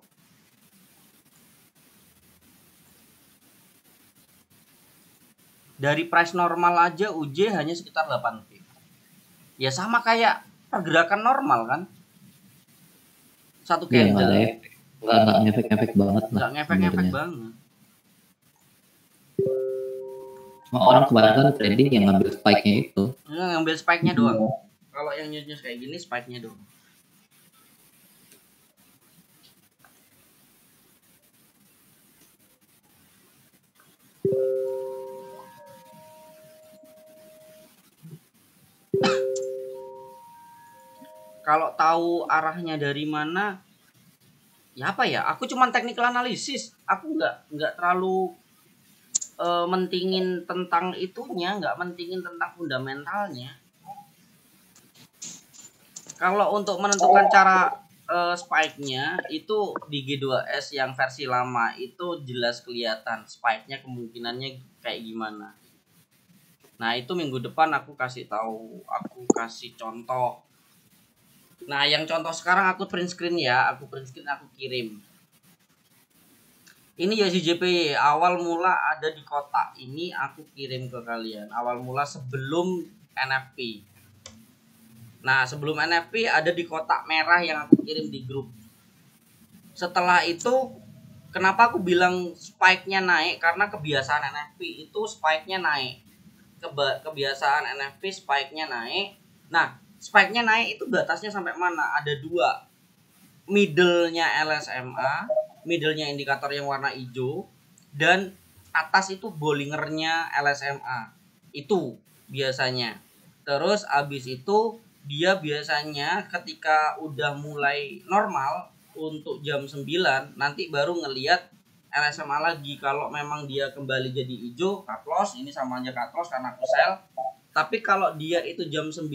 Dari price normal aja UJ hanya sekitar 8 pip. Ya sama kayak pergerakan normal kan. Satu Iya, nggak candle. ada efek. Nggak ngefek-ngefek banget lah. Nggak ngefek-ngefek sebenarnya. banget. Cuma orang kebanyakan trading yang ngambil spike-nya itu. Ngambil spike-nya doang. Kalau yang news kayak gini spike-nya doang. Kalau tahu arahnya dari mana, ya apa ya? Aku cuman technical analysis. Aku nggak terlalu mentingin tentang itunya, nggak mentingin tentang fundamentalnya. Kalau untuk menentukan cara spike-nya itu di G2S yang versi lama itu jelas kelihatan spike-nya kemungkinannya kayak gimana. Nah, itu minggu depan aku kasih tahu, aku kasih contoh. Nah, yang contoh sekarang aku print screen ya, aku kirim. Ini YCJPY awal mula ada di kotak ini, aku kirim ke kalian. Awal mula sebelum NFP. Nah, sebelum NFP ada di kotak merah yang aku kirim di grup. Setelah itu, kenapa aku bilang spike-nya naik? Karena kebiasaan NFP itu spike-nya naik. Kebiasaan NFP spike-nya naik. Nah, spike-nya naik itu batasnya sampai mana? Ada dua. Middle-nya LSMA, middle-nya indikator yang warna hijau, dan atas itu Bollinger-nya LSMA. Itu biasanya. Terus abis itu dia biasanya ketika udah mulai normal untuk jam 9 nanti baru ngelihat LSMA lagi. Kalau memang dia kembali jadi hijau, cut loss, ini sama aja cut loss karena aku sell. Tapi kalau dia itu jam 9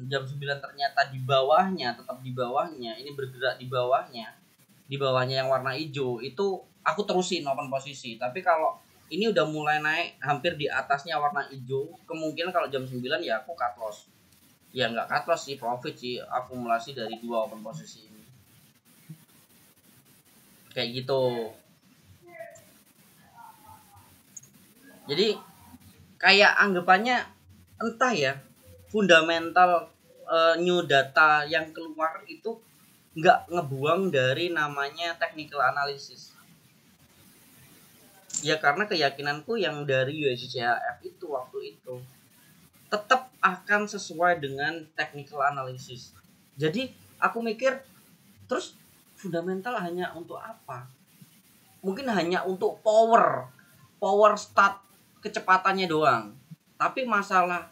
ternyata di bawahnya, tetap di bawahnya, ini bergerak di bawahnya yang warna hijau, itu aku terusin open posisi. Tapi kalau ini udah mulai naik hampir di atasnya warna hijau, kemungkinan kalau jam 9 ya aku cut loss. Ya nggak cut loss sih, profit sih, akumulasi dari dua open posisi ini. Kayak gitu. Jadi kayak anggapannya entah ya, fundamental new data yang keluar itu nggak ngebuang dari namanya technical analysis. Ya karena keyakinanku yang dari USDCHF itu waktu itu tetap akan sesuai dengan technical analysis. Jadi aku mikir terus fundamental hanya untuk apa? Mungkin hanya untuk power start kecepatannya doang. Tapi masalah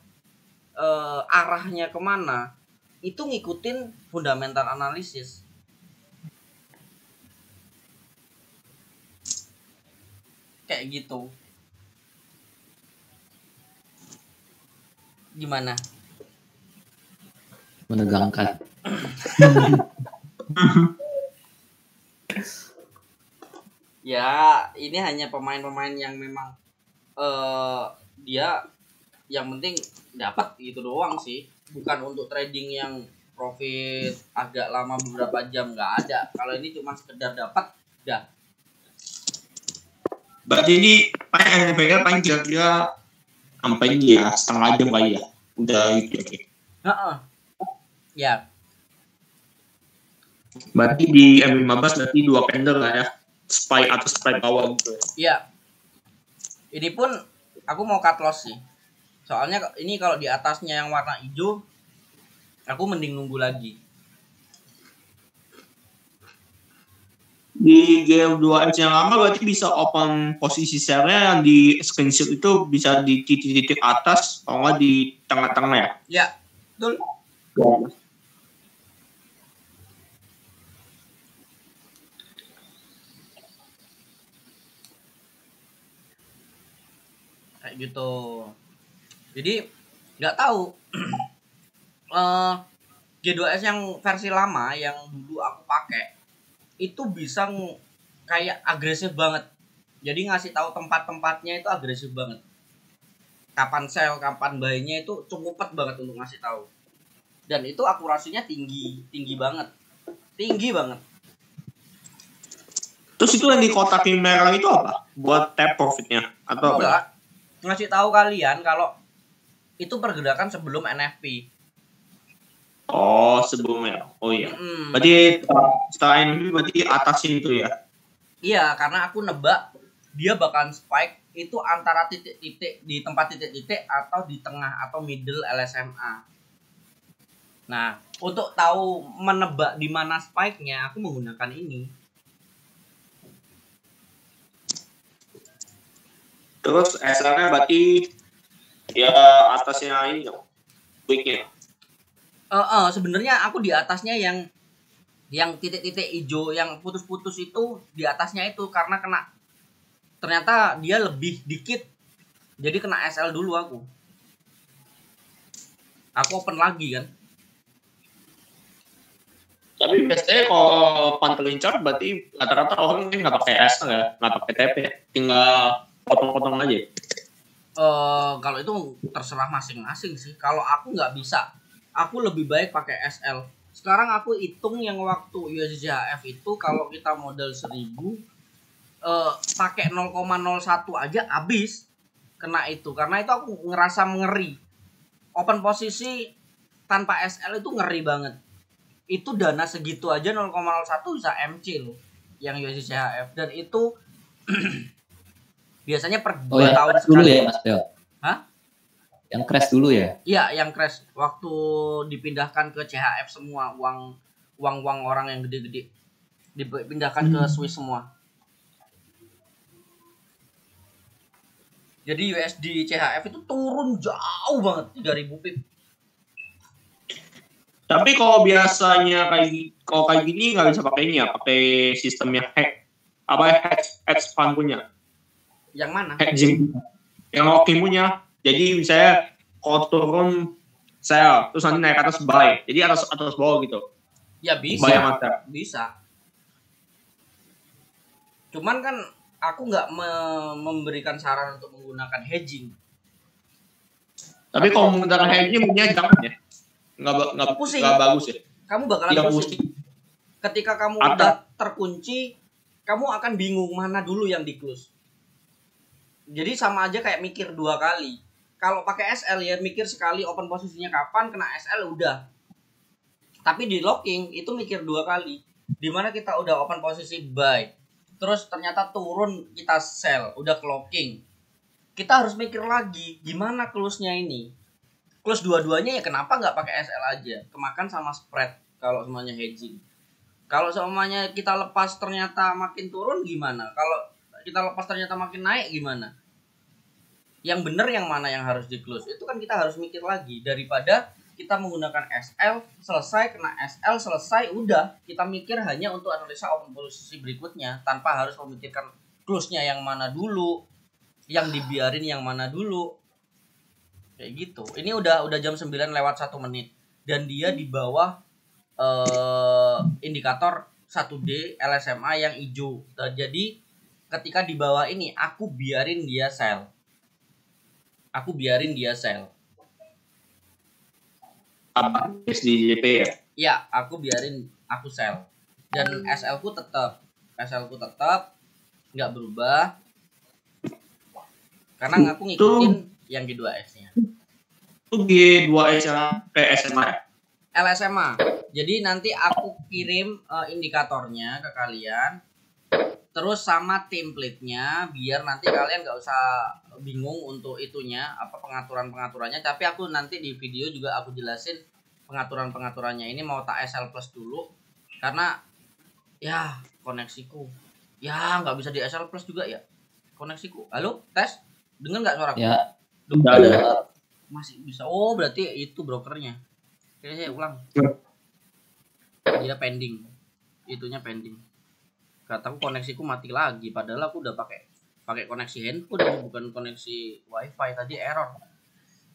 arahnya kemana itu ngikutin fundamental analysis. Kayak gitu. Gimana? Menegangkan. Ya, ini hanya pemain-pemain yang memang dia yang penting dapat gitu doang sih. Bukan untuk trading yang profit agak lama beberapa jam, nggak ada. Kalau ini cuma sekedar dapat, dah. Berarti ini paling paling kira-kira sampai ini ya setengah jam kali ya. Udah itu oke. Ya. Berarti di M15 berarti 2 candle lah ya. Spike atau spike bawah gitu. Iya. Ini pun aku mau cut loss sih. Soalnya ini kalau di atasnya yang warna hijau, aku mending nunggu lagi. Di G2S yang lama berarti bisa open posisi share-nya yang di screenshot itu bisa di titik-titik atas atau nggak di tengah-tengah ya? Ya, betul. Kayak gitu. Jadi nggak tahu G2S yang versi lama yang dulu aku pakai itu bisa kayak agresif banget. Jadi ngasih tahu tempat-tempatnya itu agresif banget. Kapan sell, kapan buy-nya itu cukup cepet banget untuk ngasih tahu. Dan itu akurasinya tinggi banget. Tinggi banget. Terus itu yang di kotak merah itu apa? Buat tap profitnya atau Enggak. apa? ngasih tahu kalian kalau itu pergerakan sebelum NFP. Oh, sebelumnya. Oh iya. Mm-mm. Berarti setelah ini berarti atasin itu ya. Iya, karena aku nebak dia bakalan spike itu antara titik-titik di tempat titik-titik atau di tengah atau middle LSMA. Nah, untuk tahu menebak di mana spike-nya, aku menggunakan ini. Terus SL-nya berarti ya atasnya ini dong. Weak-nya. Sebenarnya aku di atasnya yang titik-titik hijau yang putus-putus itu di atasnya itu karena ternyata dia lebih dikit. Jadi kena SL dulu aku. Aku open lagi kan. Tapi biasanya kalau pantulin chart berarti rata-rata orang ini nggak pakai SL ya, nggak pakai TP, tinggal potong-potong aja. Kalau itu terserah masing-masing sih. Kalau aku nggak bisa, aku lebih baik pakai SL. Sekarang aku hitung yang waktu USDHF itu kalau kita modal 1000 pakai 0,01 aja habis kena itu. Karena itu aku ngerasa ngeri. Open posisi tanpa SL itu ngeri banget. Itu dana segitu aja 0,01 bisa MC loh yang USDHF dan itu biasanya per 2 yang tahun crash dulu sekali. ya Mas Bel? Hah? Yang crash dulu ya? Iya, yang crash waktu dipindahkan ke CHF semua uang orang yang gede-gede dipindahkan ke Swiss semua. Jadi USD CHF itu turun jauh banget 3000 pip. Tapi kalau biasanya kayak gini nggak bisa pakai ini ya, pakai sistemnya hedge fund punya. Yang mana? Hedging yang Rocky punya. Jadi misalnya kalau turun sell, terus nanti naik atas buy. Jadi atas bawah gitu. Ya bisa. Buy mata. Bisa. Cuman kan aku nggak memberikan saran untuk menggunakan hedging. Tapi kalau menggunakan hedging punya jangan ya. Nggak pusing. Nggak bagus ya. Kamu bakalan pusing. Ketika kamu udah terkunci, kamu akan bingung mana dulu yang di close. Jadi sama aja kayak mikir 2 kali. Kalau pakai SL ya mikir sekali open posisinya kapan, kena SL udah. Tapi di locking itu mikir 2 kali. Dimana kita udah open posisi buy, terus ternyata turun kita sell, udah clocking. Kita harus mikir lagi gimana close-nya ini. Close dua-duanya ya kenapa nggak pakai SL aja? Kemakan sama spread kalau semuanya hedging. Kalau semuanya kita lepas ternyata makin turun gimana? Kalau kita lepas ternyata makin naik gimana? Yang bener yang mana yang harus di close? Itu kan kita harus mikir lagi daripada kita menggunakan SL selesai kena SL selesai udah kita mikir hanya untuk analisa open posisi berikutnya tanpa harus memikirkan close-nya yang mana dulu, yang dibiarin yang mana dulu. Kayak gitu. Ini udah jam 9 lewat 1 menit dan dia di bawah indikator 1D LSMA yang hijau. Jadi ketika di bawah ini aku biarin dia sell. Apa di JP ya? Ya, aku biarin aku sell. Dan SL ku tetap nggak berubah. Karena aku ngikutin yang G2S-nya. Itu G2S kayak SMA ya? LSMA. Jadi nanti aku kirim indikatornya ke kalian. Terus sama template-nya biar nanti kalian nggak usah bingung untuk itunya apa pengaturannya. Tapi aku nanti di video juga aku jelasin pengaturannya ini mau tak SL plus dulu karena ya koneksiku ya nggak bisa di SL plus juga ya koneksiku. Halo tes dengar nggak suaraku? Ya. Ada. Masih bisa. Oh berarti itu brokernya. Kayaknya saya ulang. Dia pending. Itunya pending. Kataku koneksiku mati lagi padahal aku udah pakai koneksi handphone ini bukan koneksi wifi tadi error.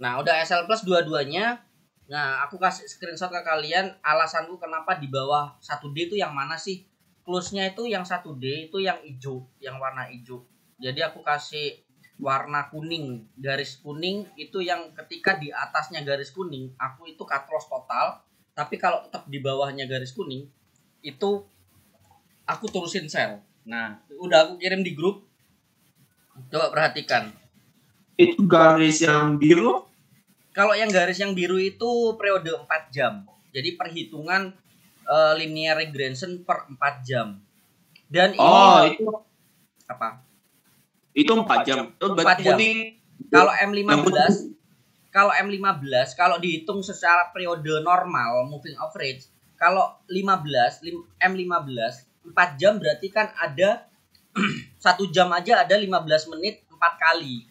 Nah udah SL plus dua-duanya. Nah aku kasih screenshot ke kalian alasanku kenapa di bawah 1D itu yang mana sih. Close-nya itu yang 1D itu yang hijau, yang warna hijau. Jadi aku kasih warna kuning, garis kuning itu yang ketika di atasnya garis kuning aku itu cut loss total, tapi kalau tetap di bawahnya garis kuning itu aku terusin sell. Nah, udah aku kirim di grup. Coba perhatikan. Itu garis yang biru. Kalau yang garis yang biru itu periode 4 jam. Jadi perhitungan linear regression per 4 jam. Dan ini Itu apa? itu 4 jam. Itu 4 jam. kuning. Kalau M15, kalau dihitung secara periode normal moving average, kalau M15 4 jam berarti kan ada 1 jam aja ada 15 menit 4 kali.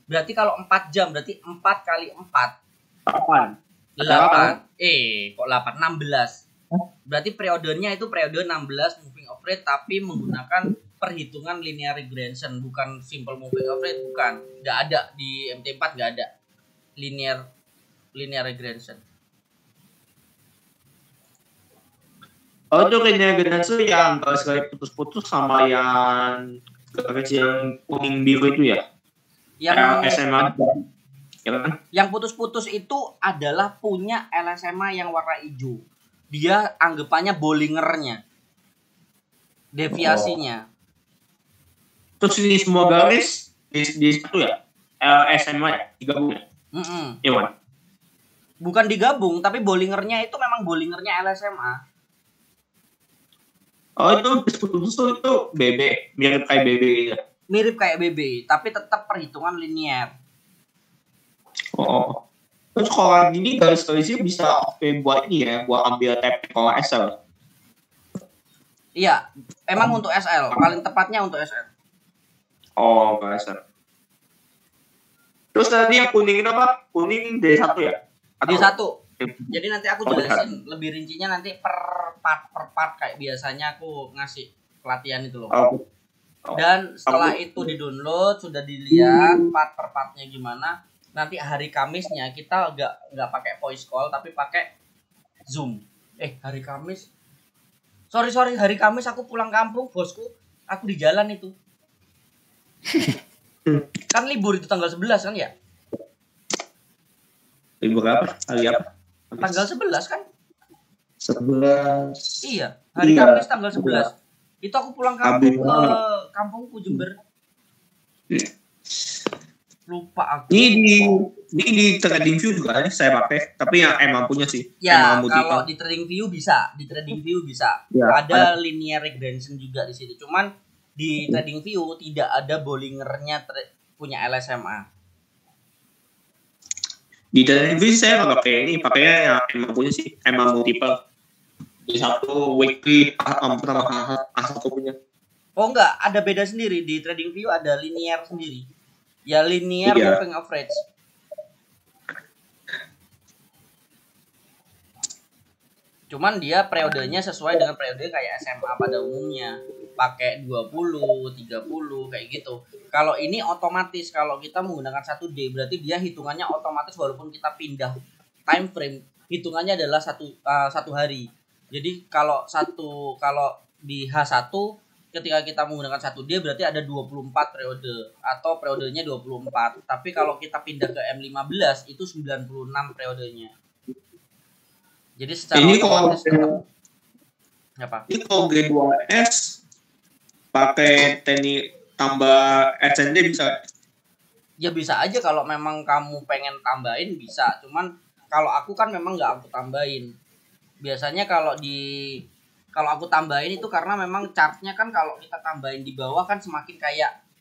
Berarti kalau 4 jam berarti 4 kali 4 8. 8. Kok 8? 16. Berarti periodenya itu periode 16 moving average tapi menggunakan perhitungan linear regression, bukan simple moving average, bukan. Nggak ada di MT4, nggak ada linear regression. Itu linear regression yang garis-garis putus-putus sama yang garis yang kuning biru itu ya? Yang SMA. Ya kan? Yang putus-putus itu adalah punya LSMA yang warna hijau. Dia anggapannya Bollingernya, deviasinya. Terus ini semua garis di satu ya? SMA ya? Digabung ya? Iya kan? Bukan digabung, tapi Bollingernya itu memang Bollingernya LSMA. Itu putus-putus itu BB, mirip kayak BB gitu. Mirip kayak BB, tapi tetap perhitungan linear. Terus kalau gini garis-garisnya bisa buat ini ya, buat ambil TP kalau SL. Iya, emang untuk SL, paling tepatnya untuk SL. SL. Terus tadi yang kuning apa? Kuning D1 ya? D1. Jadi nanti aku jelasin lebih rincinya nanti per part kayak biasanya aku ngasih pelatihan itu loh. Dan setelah itu di-download, sudah dilihat part per partnya gimana. Nanti hari Kamisnya kita nggak pakai voice call tapi pakai Zoom. Hari Kamis. Sorry, hari Kamis aku pulang kampung, bosku. Aku di jalan itu. Kan libur itu tanggal 11 kan ya? Libur apa? Hari apa? Tanggal 11 kan? 11. Iya, hari Kamis tanggal 11. Itu aku pulang kampung ke kampungku Jember. Lupa aku. Ini di TradingView juga saya pakai, tapi yang emang punya sih. Ya, kalau di TradingView bisa, Ya, ada linear regression juga di situ. Cuman di TradingView tidak ada Bollingernya punya LSMA. Di TradingView saya nggak pakai ini, pakainya yang emang punya sih, emang multiple. Di satu weekly pertama aku punya. Oh enggak, ada beda sendiri di TradingView, ada linear sendiri. Ya linear moving average. Cuman dia periodenya sesuai dengan periode kayak SMA pada umumnya. Pakai 20, 30 kayak gitu. Kalau ini otomatis, kalau kita menggunakan 1D berarti dia hitungannya otomatis walaupun kita pindah time frame, hitungannya adalah satu hari. Jadi kalau di H1 ketika kita menggunakan 1D berarti ada 24 periode atau periodenya 24. Tapi kalau kita pindah ke M15 itu 96 periodenya. Jadi secara ini otomatis apa? Ini kalau G2S pakai teknik tambah SND bisa? Ya bisa aja kalau memang kamu pengen tambahin bisa. Cuman kalau aku kan memang nggak aku tambahin. Biasanya kalau aku tambahin itu karena memang chartnya kan kalau kita tambahin di bawah kan semakin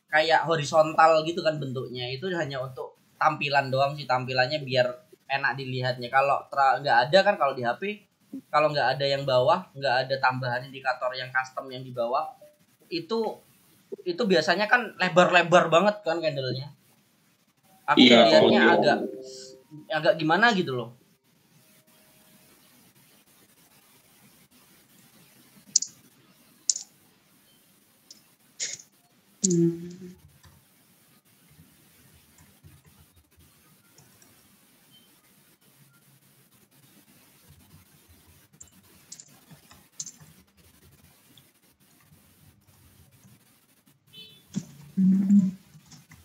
kayak horizontal gitu kan bentuknya. Itu hanya untuk tampilan doang sih, tampilannya biar enak dilihatnya. Kalau nggak ada kan kalau di HP, kalau nggak ada yang bawah, nggak ada tambahan indikator yang custom yang di bawah, itu biasanya kan lebar-lebar banget kan candlenya. Aku lihatnya agak gimana gitu loh.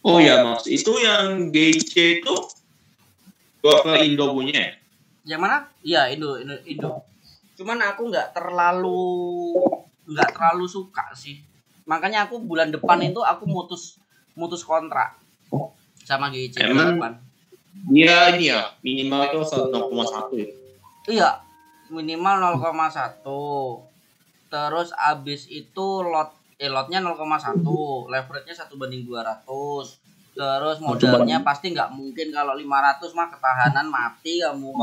Oh ya Mas, itu yang GC itu gua ke Indo punya. Yang mana? Iya Indo. Cuman aku nggak terlalu suka sih. Makanya aku bulan depan itu aku mutus kontrak sama GIC Emang? 8. Dia ini ya minimal itu 0,1 ya. Iya, minimal 0,1. Terus abis itu lotnya 0,1, leverage-nya 1/200. Terus modalnya pasti nggak mungkin kalau 500 mah ketahanan mati kamu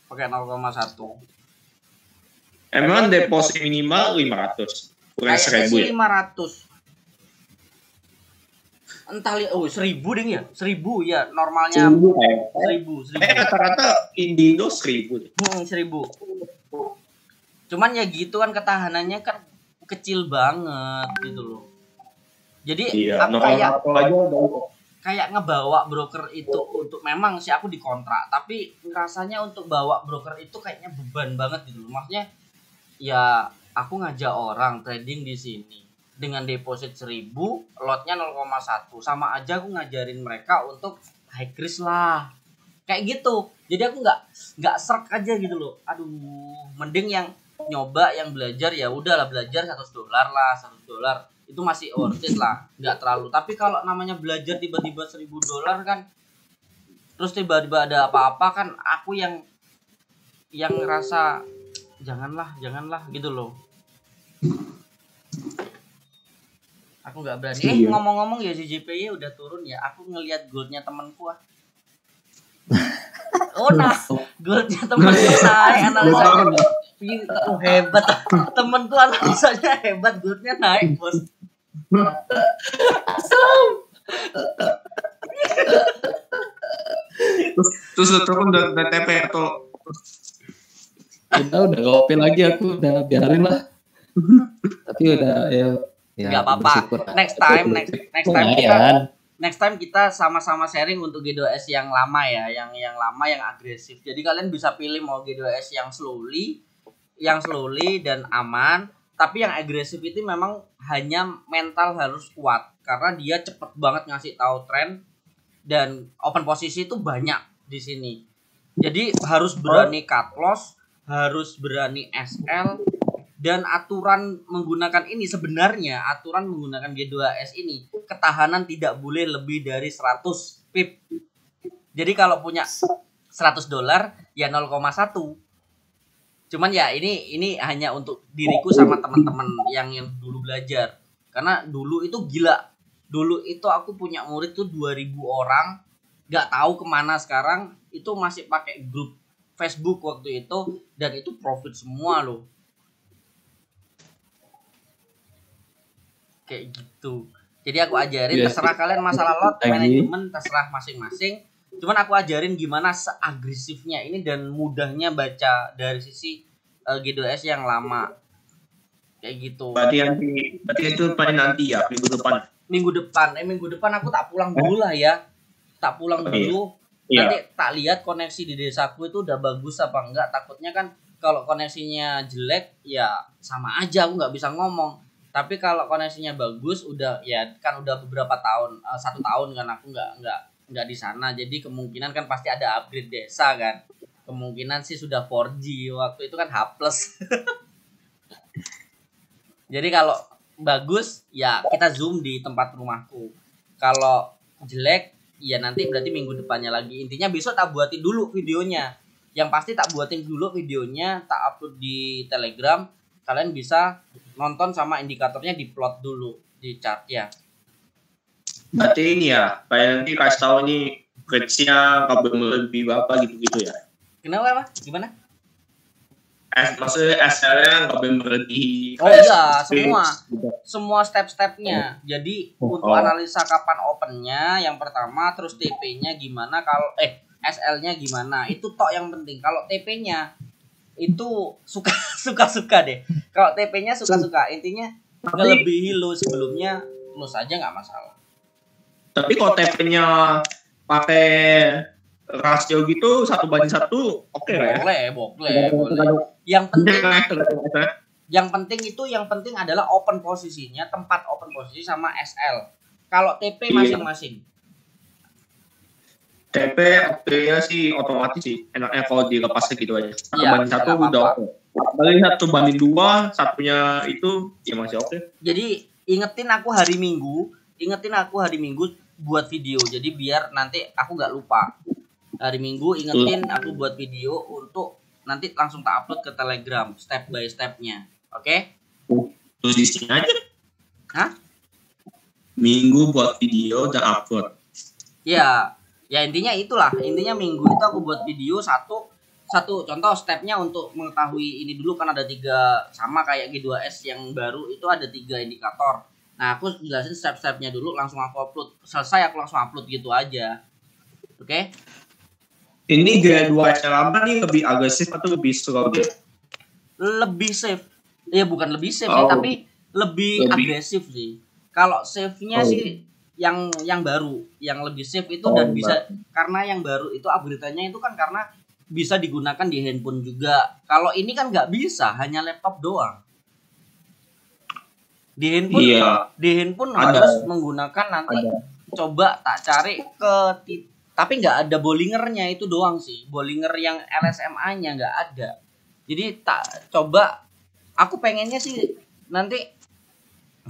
pakai 0,1. Emang deposit minimal 500, bukan Kayaknya 1000 sih ya? 500. Entah 1000 ding ya. 1000 ya normalnya 1000 kayak. 1000. Rata-rata Indindo 1000 deh. 1000. Cuman ya gitu kan ketahanannya kan kecil banget gitu loh. Jadi Iya, aku kayak ngebawa broker itu untuk memang sih aku dikontrak, tapi rasanya untuk bawa broker itu kayaknya beban banget gitu loh. Maksudnya ya aku ngajak orang trading di sini dengan deposit 1000, lotnya 0,1, sama aja aku ngajarin mereka untuk high risk lah. Kayak gitu. Jadi aku nggak serk aja gitu loh. Aduh, mending yang nyoba yang belajar ya udahlah belajar $100 lah, $100 itu masih worth it lah, nggak terlalu. Tapi kalau namanya belajar tiba-tiba $1000 kan, terus tiba-tiba ada apa-apa kan, aku yang ngerasa janganlah gitu loh. Aku nggak berani. Ngomong-ngomong ya JJPY udah turun ya. Aku ngelihat goldnya temanku ah. Oh nah, goldnya temanku naik analisanya. Hebat. Temanku analisanya hebat, goldnya naik bos. Terus turun udah TP atau udah gak open lagi, aku udah biarin lah. Tapi udah ya nggak apa-apa. bersyukur. Next time kita sama-sama sharing untuk G2S yang lama ya, yang lama yang agresif. Jadi kalian bisa pilih mau G2S yang slowly dan aman, tapi yang agresif itu memang hanya mental harus kuat karena dia cepet banget ngasih tahu tren dan open posisi itu banyak di sini. Jadi harus berani cut loss, harus berani SL. Dan aturan menggunakan G2S ini ketahanan tidak boleh lebih dari 100 pip. Jadi kalau punya $100 ya 0,1. Cuman ya ini hanya untuk diriku sama teman-teman yang dulu belajar. Karena dulu itu gila. Dulu itu aku punya murid tuh 2000 orang, nggak tahu kemana sekarang. Itu masih pakai grup Facebook waktu itu dan itu profit semua loh. Kayak gitu. Jadi aku ajarin, terserah kalian masalah lot manajemen terserah masing-masing. Cuman aku ajarin gimana seagresifnya ini dan mudahnya baca dari sisi G2S yang lama. Kayak gitu. Berarti itu paling nanti ya minggu depan aku tak pulang dulu lah ya. Tak pulang dulu. Nanti tak lihat koneksi di desaku itu udah bagus apa enggak. Takutnya kan kalau koneksinya jelek ya sama aja aku nggak bisa ngomong. Tapi kalau koneksinya bagus udah beberapa tahun, 1 tahun kan aku nggak di sana. Jadi kemungkinan kan pasti ada upgrade desa kan. Kemungkinan sih sudah 4G waktu itu kan H+. Jadi kalau bagus ya kita zoom di tempat rumahku. Kalau jelek ya nanti berarti minggu depannya lagi. Intinya besok tak buatin dulu videonya. Yang pasti tak buatin dulu videonya, tak upload di Telegram. Kalian bisa nonton sama indikatornya diplot dulu di chart ya. Berarti ini ya, kayak nanti kasih tahu ini grade-nya kabel lebih berapa gitu-gitu ya. Kenapa Pak? Gimana? Maksudnya SL-nya kabel lebih. Oh iya, semua step-stepnya. Jadi untuk analisa kapan opennya, yang pertama, terus TP-nya gimana, kalau SL-nya gimana, itu tok yang penting. Kalau TP-nya itu suka-suka deh. Kalau TP-nya suka-suka, intinya ngelebihi low sebelumnya, close aja nggak masalah. Tapi kalau TP-nya pakai rasio gitu 1:1, oke lah ya. Boleh. Yang penting adalah open posisinya, tempat open posisi sama SL. Kalau TP masing-masing. TP oke-nya sih otomatis sih, enaknya kalau dilepas gitu aja. 1:1 udah oke. Paling 1:2, satunya itu ya masih oke. Jadi ingetin aku hari Minggu buat video. Jadi biar nanti aku nggak lupa. Hari Minggu ingetin aku buat video untuk nanti langsung tak upload ke Telegram step by stepnya. Oke? Terus di sini aja. Hah? Minggu buat video dan upload. Ya intinya itulah. Intinya Minggu itu aku buat video satu contoh stepnya untuk mengetahui ini dulu, kan ada 3 sama kayak G2S yang baru itu ada 3 indikator. Nah aku jelasin step-stepnya dulu, langsung aku upload, selesai aku langsung upload gitu aja. Oke? Ini G2S lama nih lebih agresif atau lebih slow? Lebih safe. Ya bukan lebih safe sih, tapi lebih agresif sih. Kalau safe-nya sih yang baru, yang lebih safe itu dan bisa karena yang baru itu upgrade-nya itu kan karena bisa digunakan di handphone juga. Kalau ini kan nggak bisa, hanya laptop doang. Di handphone harus menggunakan nanti coba tak cari ke tapi nggak ada Bollinger-nya itu doang sih. Bollinger yang LSMA-nya nggak ada. Jadi tak coba, aku pengennya sih nanti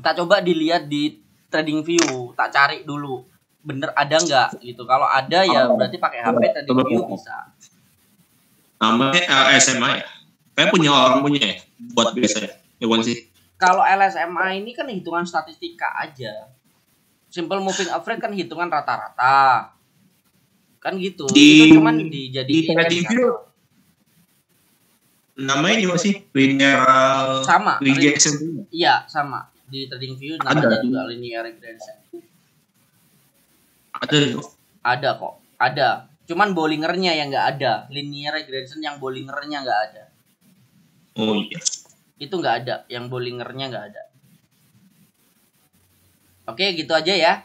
tak coba dilihat di TradingView, tak cari dulu bener ada nggak gitu. Kalau ada ya berarti pakai HP TradingView bisa. Namanya LSMA ya? Kayak punya orang punya ya? Buat biasanya? Ya bukan sih? Kalau LSMA ini kan hitungan statistika aja. Simple moving average kan hitungan rata-rata. Kan gitu. Itu cuman dijadiin TradingView namanya juga sih? Linear sama. regression. Iya, sama. Di TradingView namanya juga linear regression. Ada kok. Ada. Cuman Bollinger-nya yang nggak ada, linear regression yang Bollinger-nya nggak ada. Oh iya. Itu nggak ada, yang Bollinger-nya nggak ada. Oke, gitu aja ya.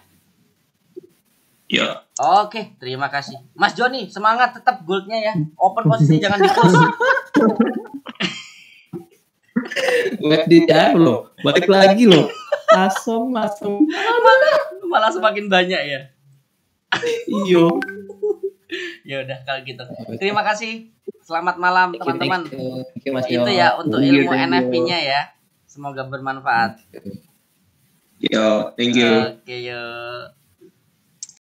Ya. Oke, terima kasih. Mas Joni, semangat tetap goldnya ya. Open posisi jangan di-close. Web di loh, balik lagi loh. Asem. Malah semakin banyak ya. Iyo. Ya udah kalau gitu. Terima kasih. Selamat malam teman-teman. Itu ya untuk Thank you. ilmu NFP-nya ya. Semoga bermanfaat. Yo, thank you. Oke, yuk.